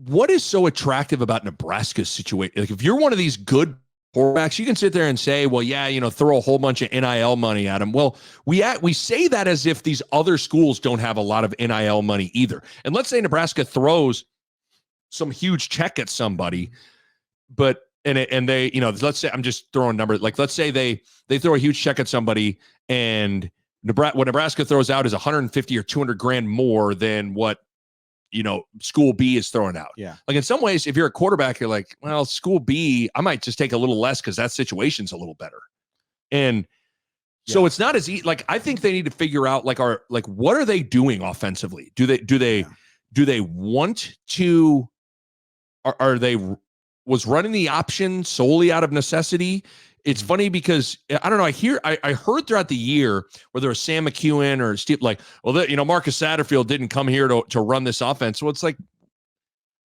what is so attractive about Nebraska's situation? If you're one of these good quarterbacks, you can sit there and say, well, throw a whole bunch of NIL money at them. Well, we say that as if these other schools don't have a lot of NIL money either. And let's say Nebraska throws some huge check at somebody, but and they, let's say, I'm just throwing numbers. Let's say they throw a huge check at somebody, and what Nebraska throws out is 150 or 200 grand more than what school B is throwing out. Yeah. In some ways, if you're a quarterback, you're like, well, school B, I might just take a little less because that situation's a little better. And so it's not as easy. I think they need to figure out what are they doing offensively? Do they want to, are they was running the option solely out of necessity? It's funny because I don't know. I heard throughout the year, whether it was Sam McEwen or Steve, Marcus Satterfield didn't come here to run this offense. So it's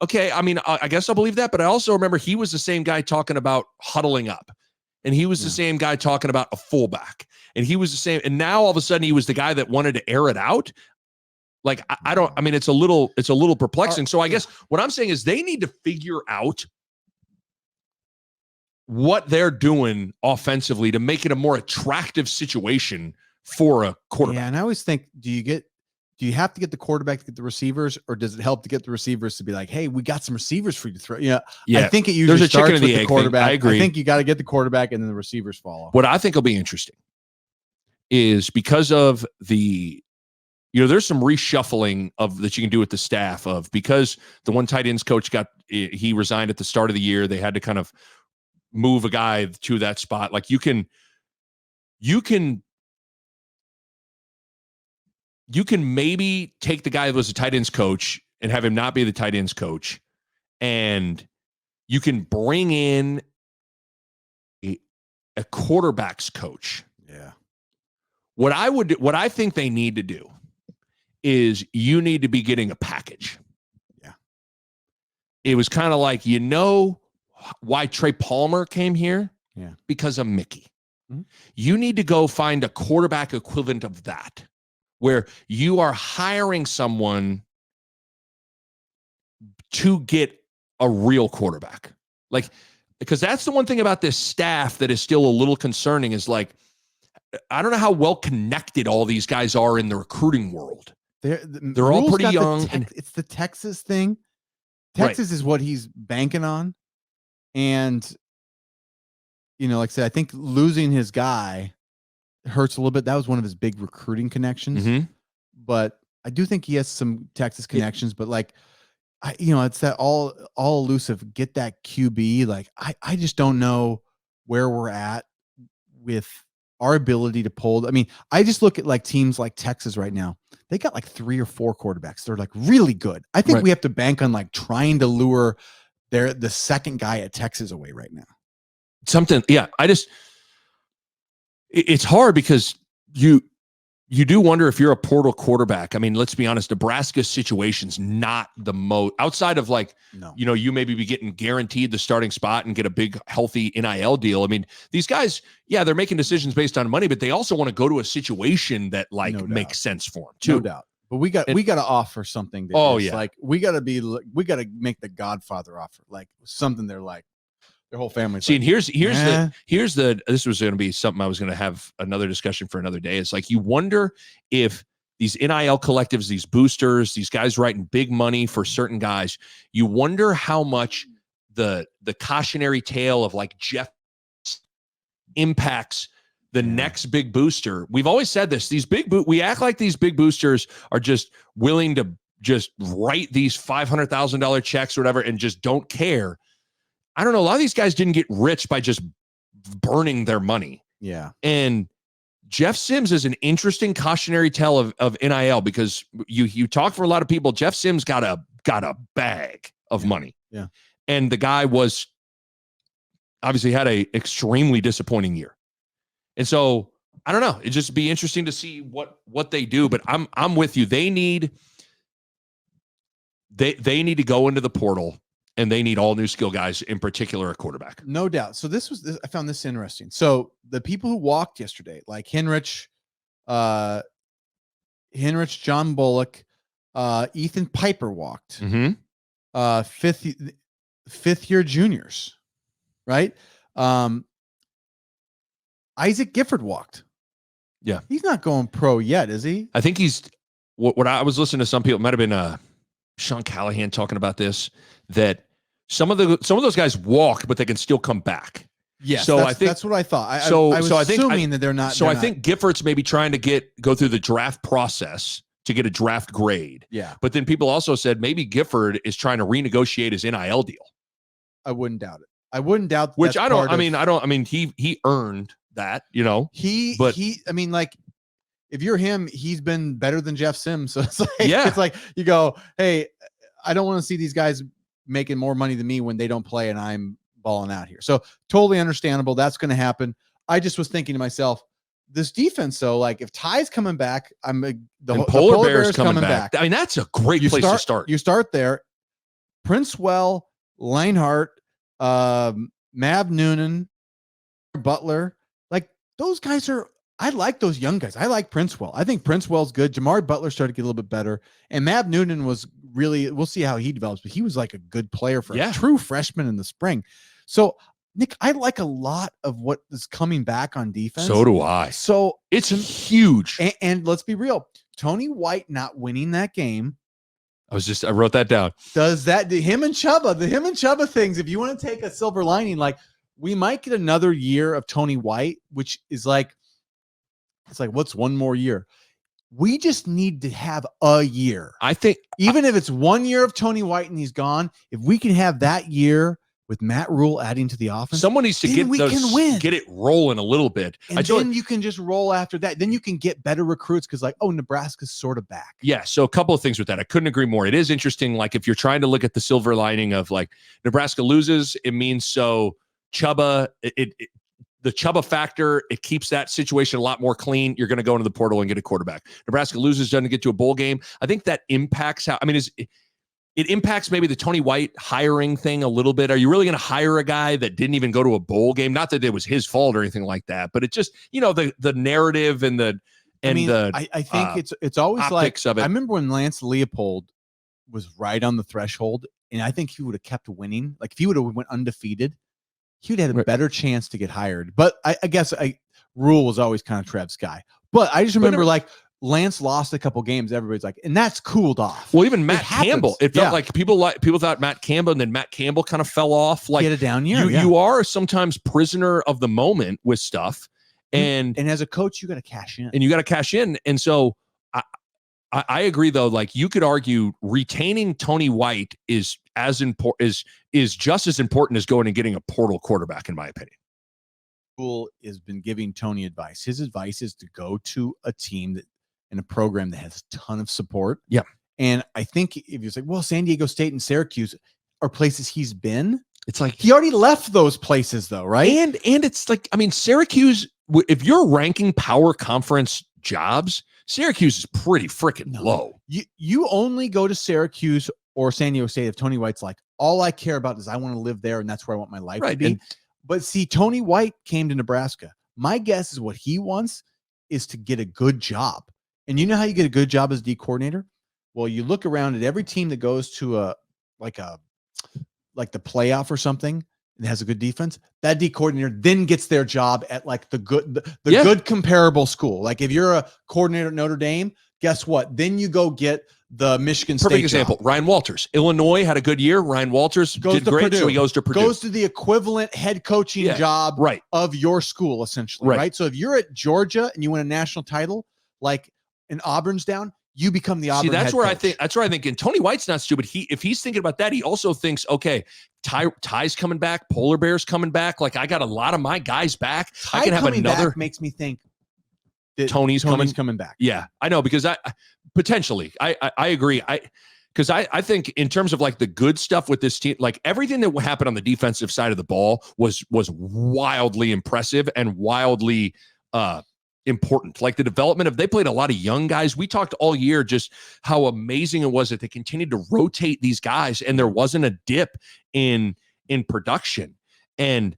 okay. I mean, I guess I'll believe that, but I also remember he was the same guy talking about huddling up, and he was the same guy talking about a fullback, and he was the same. And now all of a sudden he was the guy that wanted to air it out. It's a little perplexing. So I guess what I'm saying is they need to figure out what they're doing offensively to make it a more attractive situation for a quarterback. Yeah, and I always think, do you have to get the quarterback to get the receivers, or does it help to get the receivers to be like, hey, we got some receivers for you to throw? Yeah. I think it usually starts with the quarterback. I agree. I think you got to get the quarterback and then the receivers follow. What I think will be interesting is because of the there's some reshuffling that you can do with the staff because the one tight ends coach he resigned at the start of the year. They had to kind of move a guy to that spot. Like you can maybe take the guy that was a tight ends coach and have him not be the tight ends coach. And you can bring in a quarterback's coach. Yeah. What I think they need to do is you need to be getting a package. Yeah. It was kind of like, why Trey Palmer came here? Yeah. Because of Mickey. Mm-hmm. You need to go find a quarterback equivalent of that, where you are hiring someone to get a real quarterback. Like, because that's the one thing about this staff that is still a little concerning is like, I don't know how well connected all these guys are in the recruiting world. They're all pretty young. It's the Texas thing. Texas is what he's banking on. And, like I said, I think losing his guy hurts a little bit. That was one of his big recruiting connections. Mm-hmm. But I do think he has some Texas connections. But like, it's that all elusive, get that QB. Like, I just don't know where we're at with our ability to pull. I mean, I just look at like teams like Texas right now. They got like 3 or 4 quarterbacks. They're like really good. I think we have to bank on like trying to lure the second guy at Texas away right now. It's hard because you do wonder if you're a portal quarterback. I mean, let's be honest, Nebraska's situation's not the most outside of like, you maybe be getting guaranteed the starting spot and get a big, healthy NIL deal. I mean, these guys, they're making decisions based on money, but they also want to go to a situation that makes sense for them too. No doubt. But we got to offer something. Like we got to make the Godfather offer, like something they're like, their whole family. See, and here's this was going to be something I was going to have another discussion for another day. It's like, you wonder if these NIL collectives, these boosters, these guys writing big money for certain guys, you wonder how much the cautionary tale of like Jeff impacts the next big booster. We've always said this, we act like these big boosters are just willing to just write these $500,000 checks or whatever and just don't care. I don't know. A lot of these guys didn't get rich by just burning their money. Yeah. And Jeff Sims is an interesting cautionary tale of NIL because you talk for a lot of people. Jeff Sims got a bag of money. Yeah. And the guy was obviously had a extremely disappointing year. And so I don't know. It'd just be interesting to see what they do. But I'm with you. They need to go into the portal. And they need all new skill guys, in particular a quarterback. No doubt. So I found this interesting. So the people who walked yesterday, like Henrich, John Bullock, Ethan Piper walked. Mm-hmm. Fifth year juniors, right? Isaac Gifford walked. Yeah. He's not going pro yet, is he? I think he's what I was listening to some people, it might have been Sean Callahan talking about this, that some of those guys walk, but they can still come back. Yes, so I think that's what I thought. I was assuming that they're not. So I think Gifford's maybe trying to go through the draft process to get a draft grade. Yeah. But then people also said maybe Gifford is trying to renegotiate his NIL deal. I wouldn't doubt it. I wouldn't doubt. Which I don't. I mean, he earned that. I mean, like, if you're him, he's been better than Jeff Sims. So it's like, it's like you go, hey, I don't want to see these guys making more money than me when they don't play and I'm balling out here. So totally understandable. That's going to happen. I just was thinking to myself, this defense, though, like if Ty's coming back, the Polar Bear's coming back. I mean, that's a great place to start. You start there. Princewell, Leinart, Mav Noonan, Butler, like those guys are. I like those young guys. I like Princewell. I think Princewell's good. Jamari Butler started to get a little bit better. And Mav Noonan was really, we'll see how he develops, but he was like a good player for a true freshman in the spring. So, Nick, I like a lot of what is coming back on defense. So do I. So it's huge. And let's be real. Tony White not winning that game. I wrote that down. Does that, the him and Chuba things, if you want to take a silver lining, like we might get another year of Tony White, which is like, it's like, what's one more year? We just need to have a year. I think even if it's 1 year of Tony White and he's gone, if we can have that year with Matt Rhule adding to the offense, someone needs to get it rolling a little bit. And then you can just roll after that. Then you can get better recruits because, like, oh, Nebraska's sort of back. Yeah. So a couple of things with that. I couldn't agree more. It is interesting. Like, if you're trying to look at the silver lining of, like, Nebraska loses, it means so Chubba, the Chubba factor, it keeps that situation a lot more clean. You're going to go into the portal and get a quarterback. Nebraska loses, doesn't get to a bowl game. I think that impacts it impacts maybe the Tony White hiring thing a little bit. Are you really going to hire a guy that didn't even go to a bowl game? Not that it was his fault or anything like that, but it just, the narrative and I think it's always like, of it. I remember when Lance Leopold was right on the threshold, and I think he would have kept winning. Like, if he would have went undefeated, he would have had a better chance to get hired. But I guess Rhule was always kind of Trev's guy. But I just remember, like, Lance lost a couple games. Everybody's like, and that's cooled off. Well, even Matt Campbell, it felt like people thought Matt Campbell, and then Matt Campbell kind of fell off. Like, he had a down year. You are sometimes prisoner of the moment with stuff, and as a coach, you got to cash in. And so I agree, though. Like, you could argue retaining Tony White is just as important as going and getting a portal quarterback, in my opinion. Rhule has been giving Tony advice. His advice is to go to a team in a program that has a ton of support. Yeah. And I think if you say, well, San Diego State and Syracuse are places he's been, it's like he already left those places, though, right? And it's like, I mean, Syracuse, if you're ranking power conference jobs, Syracuse is pretty freaking low. You only go to Syracuse or San Diego State if Tony White's like, all I care about is I want to live there, and that's where I want my life to be. But see, Tony White came to Nebraska. My guess is what he wants is to get a good job. And you know how you get a good job as D coordinator? Well, you look around at every team that goes to like the playoff or something and has a good defense. That D coordinator then gets their job at, like, the good comparable school. Like, if you're a coordinator at Notre Dame, guess what? Then you go get the Michigan State perfect example. job. Ryan Walters, Illinois had a good year. Ryan Walters did great, Purdue. So he goes to Purdue. Goes to the equivalent head coaching job of your school, essentially, right? So if you're at Georgia and you win a national title, like, in Auburn's down, you become the Auburn. See, that's where I think. And Tony White's not stupid. If he's thinking about that, he also thinks, okay, Ty's coming back, Polar Bear's coming back. Like, I got a lot of my guys back. I can have another. Makes me think Tony's coming back. Yeah, I know, because I agree. Because I think in terms of, like, the good stuff with this team, like, everything that happened on the defensive side of the ball was wildly impressive and wildly important. Like, the development of, they played a lot of young guys. We talked all year just how amazing it was that they continued to rotate these guys, and there wasn't a dip in production. And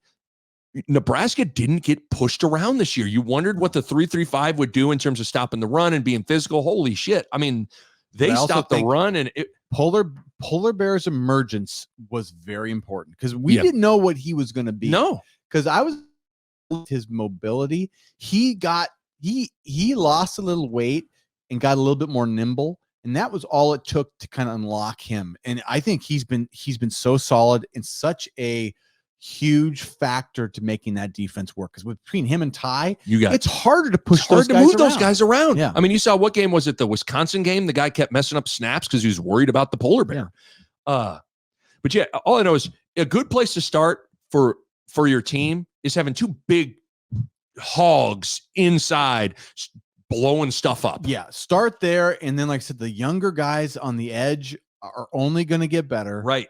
Nebraska didn't get pushed around this year. You wondered what the 3-3-5 would do in terms of stopping the run and being physical. Holy shit. I mean, they stopped the run, and Polar Bear's emergence was very important because we didn't know what he was going to be. No, because I was his mobility. He lost a little weight and got a little bit more nimble, and that was all it took to kind of unlock him. And I think he's been so solid and such a huge factor to making that defense work. Because between him and Ty, it's harder to push those guys around. Yeah, I mean, you saw, what game was it? The Wisconsin game. The guy kept messing up snaps because he was worried about the Polar Bear. Yeah. But yeah, all I know is a good place to start for your team is having two big hogs inside blowing stuff up. Yeah, start there, and then, like I said, the younger guys on the edge are only going to get better. Right.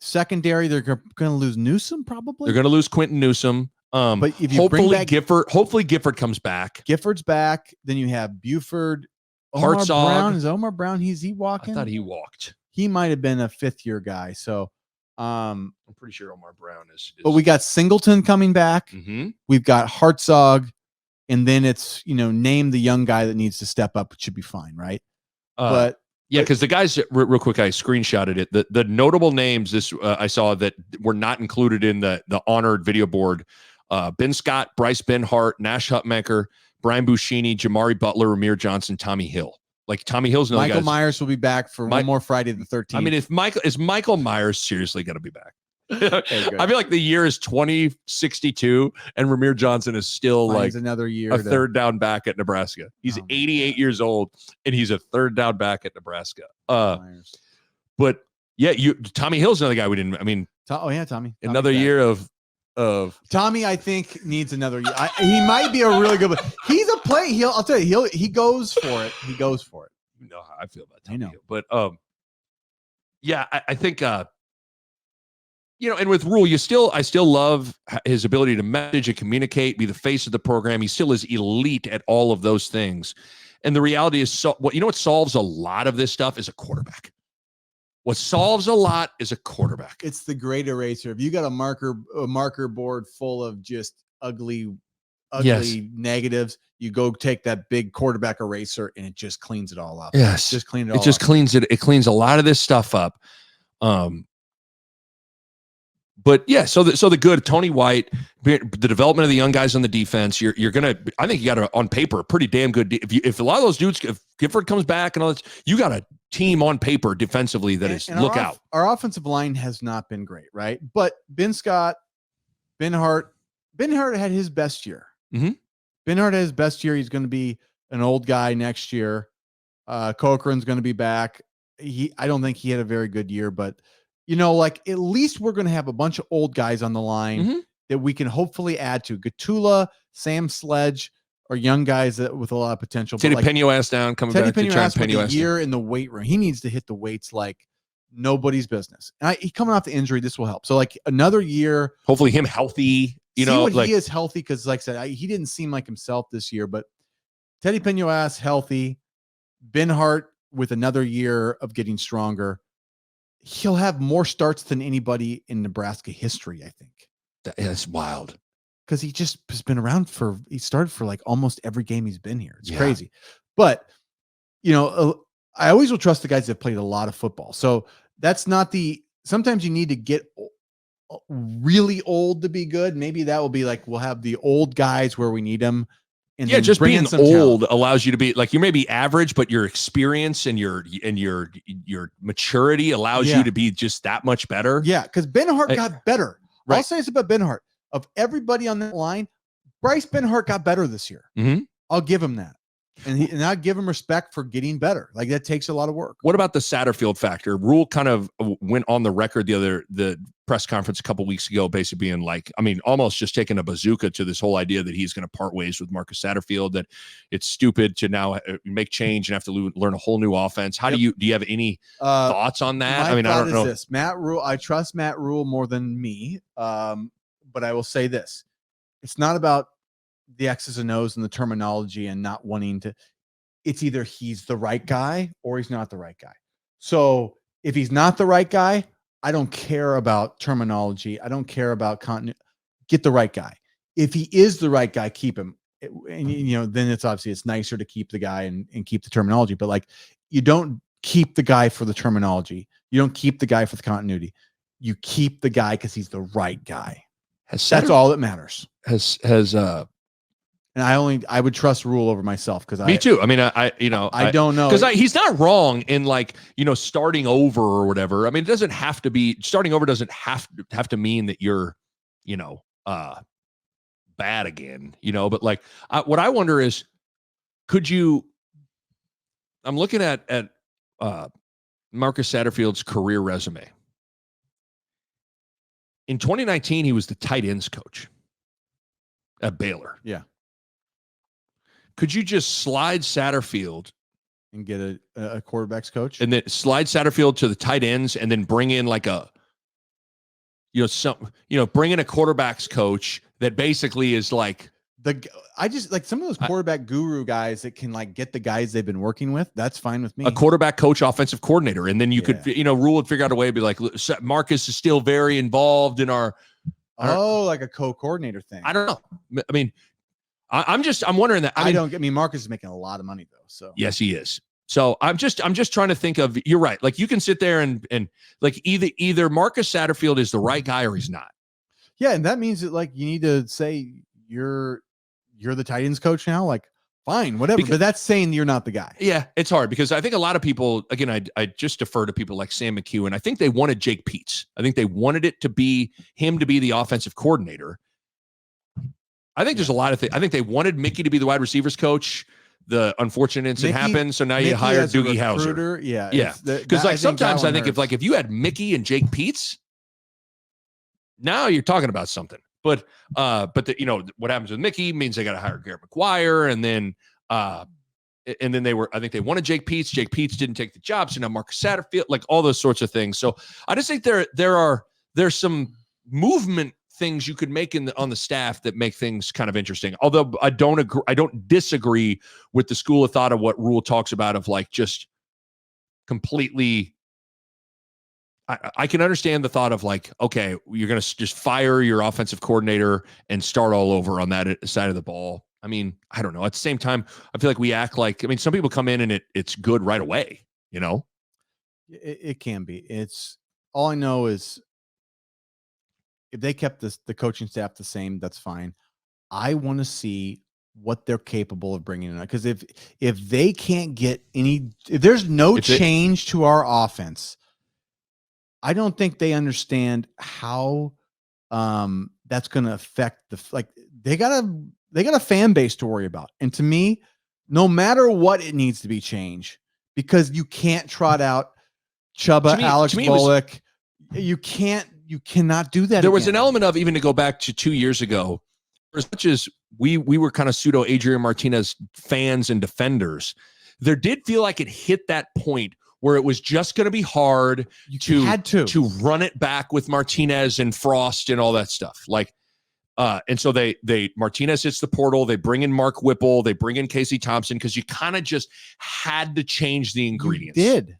Secondary, they're going to lose Newsome, probably. They're going to lose Quentin Newsome. But if you hopefully Gifford comes back. Gifford's back. Then you have Buford. Hartzog. Is Omar Brown? Is he walking? I thought he walked. He might have been a fifth-year guy. So I'm pretty sure Omar Brown is. But we got Singleton coming back. Mm-hmm. We've got Hartzog. And then it's, name the young guy that needs to step up. It should be fine, right? Yeah, because the guys, real quick, I screenshotted it. The notable names I saw that were not included in the honored video board: Ben Scott, Bryce Benhart, Nash Hutmacher, Brian Buschini, Jamari Butler, Ramir Johnson, Tommy Hill. Like, Tommy Hill's another guy. Michael Myers will be back for one more Friday the 13th. I mean, is Michael Myers seriously going to be back? Okay, good. I feel like the year is 2062, and Ramir Johnson is still Finds like another year a to- third down back at Nebraska. He's Oh my 88 God. years old, and he's a third down back at Nebraska. Myers. But yeah, Tommy Hill's another guy we didn't. I mean, Oh yeah, Tommy. another Tommy's year of Tommy, I think needs another year. He might be a really good. He's a play. I'll tell you. He goes for it. He goes for it. You know how I feel about I Tommy know. Hill, but yeah, I think and with Rhule, I still love his ability to message and communicate, be the face of the program. He still is elite at all of those things. And the reality is, what solves a lot of this stuff is a quarterback. What solves a lot is a quarterback. It's the great eraser. If you got a marker board full of just ugly negatives, you go take that big quarterback eraser and it just cleans it all up. Yes, just clean it. It just cleans it. It cleans a lot of this stuff up. But yeah, so the good Tony White, the development of the young guys on the defense, you're gonna. I think you got on paper a pretty damn good. If a lot of those dudes, if Gifford comes back and all that, you got a team on paper defensively that is look out. Our offensive line has not been great, right? But Ben Scott, Ben Hart had his best year. Mm-hmm. Ben Hart had his best year. He's going to be an old guy next year. Cochran's going to be back. I don't think he had a very good year, but at least we're going to have a bunch of old guys on the line that we can hopefully add to. Gatula, Sam Sledge are young guys with a lot of potential. Teddy Penhuas down, coming back to try Penhuas a year in the weight room. He needs to hit the weights like nobody's business. And he coming off the injury, this will help. So another year. Hopefully him healthy. He is healthy because, like I said, he didn't seem like himself this year. But Teddy Penhuas healthy, Ben Hart with another year of getting stronger. He'll have more starts than anybody in Nebraska history, I think. That's wild. Because he just has been around he started for almost every game he's been here. It's crazy. But, I always will trust the guys that have played a lot of football. So that's not sometimes you need to get really old to be good. Maybe that will be we'll have the old guys where we need them. And just being old allows you to be you may be average, but your experience and your maturity allows you to be just that much better. Yeah, because Ben Hart got better. Right. I'll say this about Ben Hart. Of everybody on that line, Bryce Ben Hart got better this year. Mm-hmm. I'll give him that. And I give him respect for getting better. That takes a lot of work. What about the Satterfield factor? Rhule kind of went on the record the press conference a couple weeks ago, basically being almost just taking a bazooka to this whole idea that he's going to part ways with Marcus Satterfield, that it's stupid to now make change and have to learn a whole new offense. How do you have any thoughts on that? I don't know. Matt Rhule, I trust Matt Rhule more than me. But I will say this. It's not about the X's and O's and the terminology and not wanting to. It's either he's the right guy or he's not the right guy. So if he's not the right guy, I don't care about terminology. I don't care about continuity. Get the right guy. If he is the right guy, keep him. And then it's nicer to keep the guy and keep the terminology. But you don't keep the guy for the terminology. You don't keep the guy for the continuity. You keep the guy because he's the right guy. That's all that matters. And I would trust Rhule over myself because me too. I mean, I don't know because he's not wrong in starting over or whatever. I mean, it doesn't have to be starting over. Doesn't have to mean that you're bad again. But what I wonder is, could you? I'm looking at Marcus Satterfield's career resume. In 2019, he was the tight ends coach at Baylor. Yeah. Could you just slide Satterfield and get a quarterback's coach, and then slide Satterfield to the tight ends, and then bring in bring in a quarterback's coach that basically is I just some of those quarterback guru guys that can get the guys they've been working with. That's fine with me. A quarterback coach, offensive coordinator, and then you could Rhule would figure out a way to be Marcus is still very involved in our like a co-coordinator thing. I don't know. I mean. I'm wondering that. I mean, Marcus is making a lot of money though. So yes, he is. So I'm just trying to think of. You're right. You can sit there and either Marcus Satterfield is the right guy or he's not. Yeah, and that means that you need to say you're the tight ends coach now. fine, whatever. But that's saying you're not the guy. Yeah, it's hard because I think a lot of people, again, I just defer to people like Sam McHugh, I think they wanted Jake Peets. I think they wanted it to be him to be the offensive coordinator. I think there's a lot of things. I think they wanted Mickey to be the wide receivers coach. The unfortunate incident happened, so now you hire Doogie Howser. Yeah. Because like sometimes I think if you had Mickey and Jake Peets, now you're talking about something. But what happens with Mickey means they got to hire Garrett McGuire, and then I think they wanted Jake Peets. Jake Peets didn't take the job, so now Marcus Satterfield, like all those sorts of things. So I just think there's some movement things you could make on the staff that make things kind of interesting. Although I don't disagree with the school of thought of what Rhule talks about of like just completely. I can understand the thought of like, okay, you're going to just fire your offensive coordinator and start all over on that side of the ball. I mean, I don't know. At the same time, I feel like we act like, some people come in and it's good right away, It can be. It's all I know is if they kept the coaching staff the same, that's fine. I want to see what they're capable of bringing in. Because if they can't get if there's no change to our offense, I don't think they understand how that's going to affect they got a fan base to worry about. And to me, no matter what, it needs to be changed because you can't trot out Chuba, Alex Bullock. You cannot do that. There was an element of, even to go back to 2 years ago, as much as we were kind of pseudo Adrian Martinez fans and defenders, there did feel like it hit that point where it was just going to be hard to run it back with Martinez and Frost and all that stuff. Like, and so Martinez hits the portal. They bring in Mark Whipple. They bring in Casey Thompson because you kind of just had to change the ingredients. You did.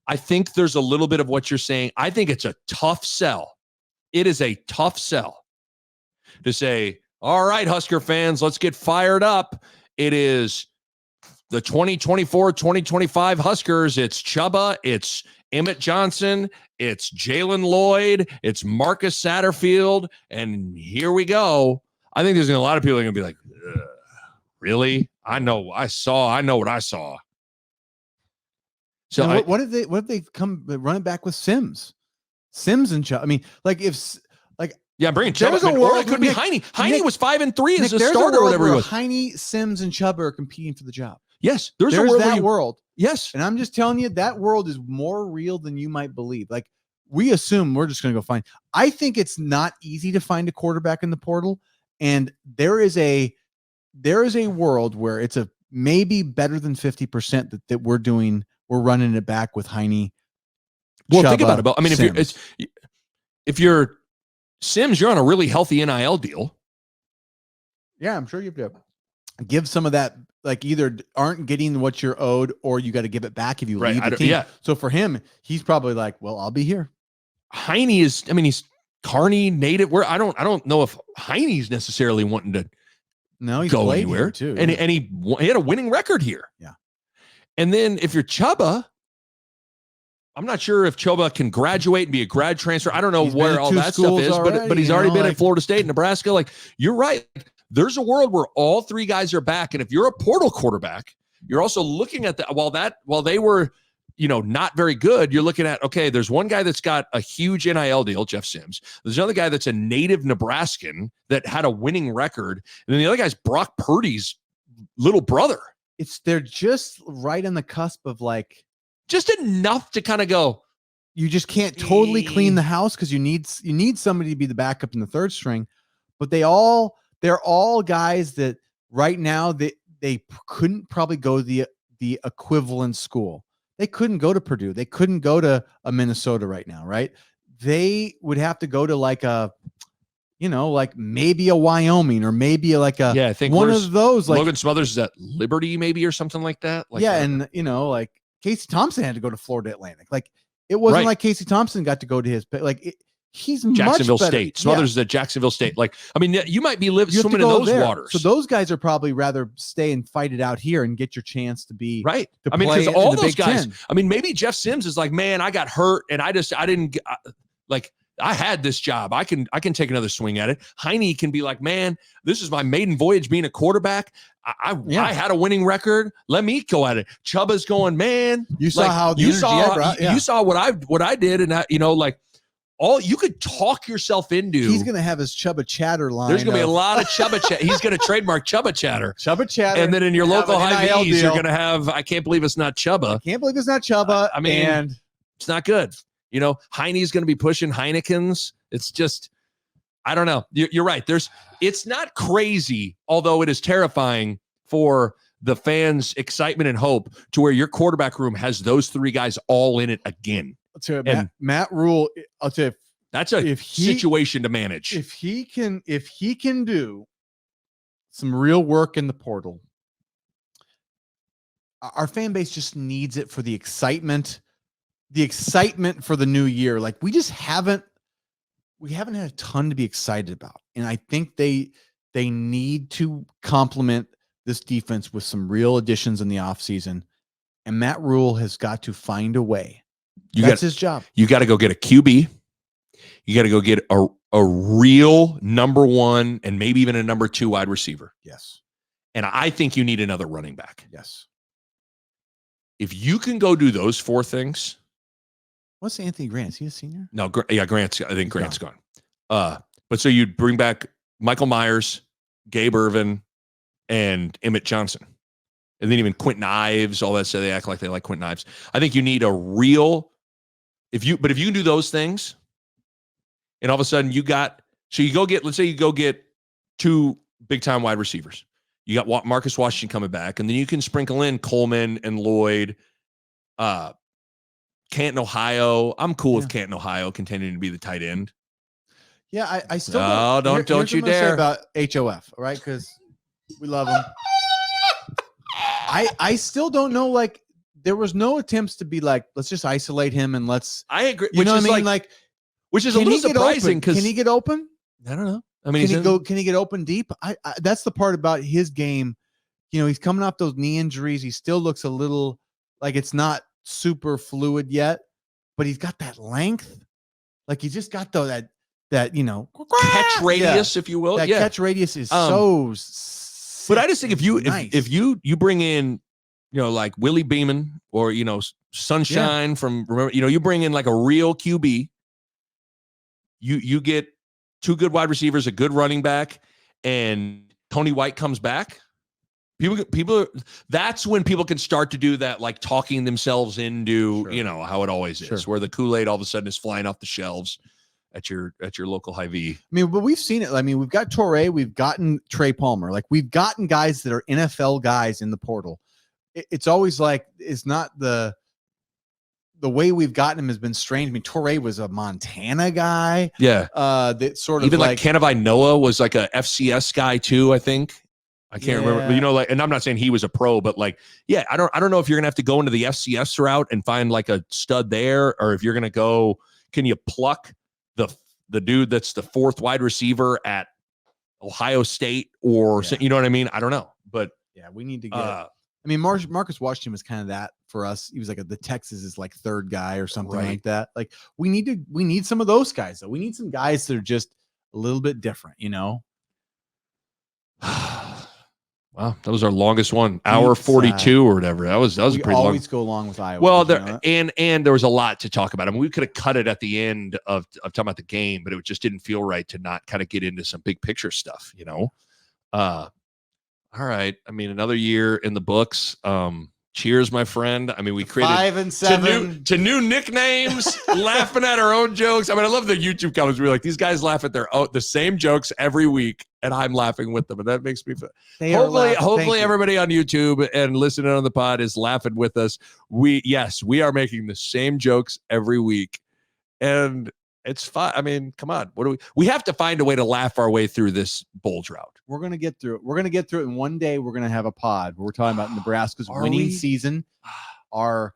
I think there's a little bit of what you're saying. I think it's a tough sell. It is a tough sell to say, all right, Husker fans, let's get fired up. It is the 2024-2025 Huskers. It's Chuba. It's Emmett Johnson. It's Jalen Lloyd. It's Marcus Satterfield. And here we go. I think there's a lot of people are going to be like, really? I know what I saw. So what if they come run it back with Sims and Chuba? I mean, like bring Chuba. Or it could be Heine. Heine was 5-3 as a starter or whatever he was. Heine, Sims, and Chuba are competing for the job. Yes, there's a world world. Yes. And I'm just telling you, that world is more real than you might believe. Like, we assume we're just going to go find. I think it's not easy to find a quarterback in the portal. And there is a world where it's a maybe better than 50% that we're running it back with Heine. Well, Chuba, think about it. I mean, Sims. if you're Sims, you're on a really healthy NIL deal. Yeah, I'm sure you have to give some of that. Like, either aren't getting what you're owed, or you got to give it back if you leave the team. Yeah. So for him, he's probably like, well, I'll be here. Heine is, he's Kearney native. Where I don't know if Heine's necessarily wanting to he's go anywhere too. And he had a winning record here. Yeah. And then if you're Chuba, I'm not sure if Chuba can graduate and be a grad transfer. I don't know where all that stuff is, but he's already been at Florida State, Nebraska. Like, you're right. There's a world where all three guys are back. And if you're a portal quarterback, you're also looking at while they were, not very good, you're looking at, okay, there's one guy that's got a huge NIL deal, Jeff Sims. There's another guy that's a native Nebraskan that had a winning record. And then the other guy's Brock Purdy's little brother. They're just right on the cusp of like, just enough to kind of go. You just can't totally clean the house because you need somebody to be the backup in the third string. But they're all guys that right now they couldn't probably go to the equivalent school. They couldn't go to Purdue. They couldn't go to a Minnesota right now, right? They would have to go to like maybe a Wyoming or maybe like I think one of those. Like Logan Smothers is at Liberty maybe or something like that. And like Casey Thompson had to go to Florida Atlantic. Like, it wasn't like Casey Thompson got to go to his he's Jacksonville much better. State. Smothers is at Jacksonville State. Like, you might be swimming in those waters. So those guys are probably rather stay and fight it out here and get your chance to be right. To because all those guys. Maybe Jeff Sims is like, man, I got hurt and I didn't like. I had this job. I can take another swing at it. Heine can be like, man, this is my maiden voyage being a quarterback. I had a winning record. Let me go at it. Chuba's going, man. You saw how the energy I brought. You saw what I did, and all you could talk yourself into. He's going to have his Chuba chatter line. There's going to be a lot of Chuba chatter. He's going to trademark Chuba chatter. Chuba chatter. And then in your local Hy-Vees, you're going to have, I can't believe it's not Chuba. I can't believe it's not Chuba. I mean, it's not good. Heine's going to be pushing Heinekens. It's just, I don't know. You're right. It's not crazy, although it is terrifying for the fans' excitement and hope to where your quarterback room has those three guys all in it again. I'll tell you, Matt Rhule, I'll tell you, that's a situation to manage. If he can do some real work in the portal, our fan base just needs it for the excitement for the new year. Like we haven't had a ton to be excited about. And I think they need to complement this defense with some real additions in the offseason. And Matt Rhule has got to find a way. That's his job. You got to go get a QB. You got to go get a real number one and maybe even a number two wide receiver. Yes. And I think you need another running back. Yes. If you can go do those four things. What's Anthony Grant? Is he a senior? No, Grant's gone. But so you'd bring back Michael Myers, Gabe Ervin, and Emmett Johnson. And then even Quentin Ives, all that stuff. They act like they like Quentin Ives. I think you need a real, if you can do those things, and all of a sudden let's say you go get two big time wide receivers. You got Marcus Washington coming back, and then you can sprinkle in Coleman and Lloyd, Canton, Ohio. I'm cool with Canton, Ohio continuing to be the tight end. Yeah, I still don't you dare about HOF, all right? Because we love him. I still don't know. Like there was no attempts to be like, let's just isolate him and let's. I agree. You know what I mean? Like, which is a little surprising because can he get open? I don't know. I mean, can he get open deep? I that's the part about his game. He's coming off those knee injuries. He still looks a little like it's not super fluid yet, but he's got that length. Like he just got that catch radius, if you will. That catch radius is so. But I just think if you bring in, like Willie Beeman or Sunshine from you bring in like a real QB. You get two good wide receivers, a good running back, and Tony White comes back. People that's when people can start to do that, like talking themselves into, how it always is, where the Kool-Aid all of a sudden is flying off the shelves at your local Hy-Vee. I mean, but we've seen it. I mean, we've got Torrey, we've gotten Trey Palmer, like we've gotten guys that are NFL guys in the portal. It's always like, it's not the way we've gotten him has been strange. I mean, Torrey was a Montana guy. Yeah. That sort of even like Kennevi Noah was like a FCS guy too, I think. I can't remember, and I'm not saying he was a pro, but like, I don't know if you're gonna have to go into the FCS route and find like a stud there, or if you're gonna go, can you pluck the dude that's the fourth wide receiver at Ohio State or you know what I mean? I don't know, but we need to get. I mean, Marcus Washington was kind of that for us. He was like the Texas is like third guy or something like that. Like we need some of those guys though. We need some guys that are just a little bit different, Wow, that was our longest one, hour 42 or whatever. That was a pretty long. Always go along with Iowa. Well, and there was a lot to talk about. I mean, we could have cut it at the end of talking about the game, but it just didn't feel right to not kind of get into some big picture stuff, All right. I mean, another year in the books. Cheers, my friend. I mean, we created 5 and 7 to new nicknames, laughing at our own jokes. I mean, I love the YouTube comments. We're like, these guys laugh at the same jokes every week, and I'm laughing with them, and that makes me feel. Hopefully, everybody on YouTube and listening on the pod is laughing with us. We are making the same jokes every week, and it's fun. I mean, come on. We have to find a way to laugh our way through this bowl drought. We're going to get through it. We're going to get through it. And one day we're going to have a pod where we're talking about Nebraska's winning season. We're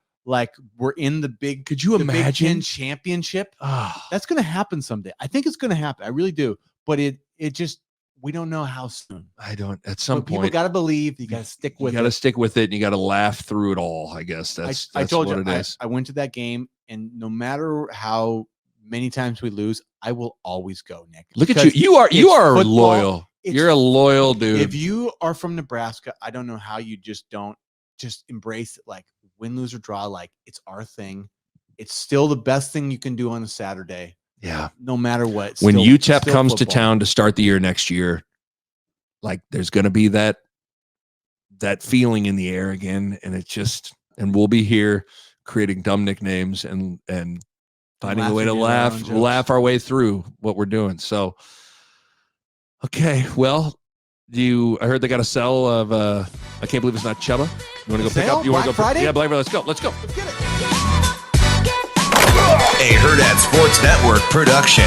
in the big, could you imagine? Big Ten championship? That's going to happen someday. I think it's going to happen. I really do. But it just, we don't know how soon. At some point. People got to believe. You got to stick with it. You got to stick with it and you got to laugh through it all. I guess that's I told what you, it is. I went to that game, and no matter how many times we lose, I will always go, Nick. Look at you. You are football. loyal. You're a loyal dude. If you are from Nebraska, I don't know how you just don't just embrace it. Like win, lose, or draw. Like it's our thing. It's still the best thing you can do on a Saturday. Yeah. No matter what. When still, UTEP still comes football. to town to start the year next year, like there's going to be that feeling in the air again. And we'll be here creating dumb nicknames and finding a way to laugh our way through what we're doing. So, okay. Well, I heard they got a sell of, I can't believe it's not Chubba. You want to go pick up? You want to go Friday? Yeah, Blaver, let's go. Let's get it. A Herd at Sports Network production.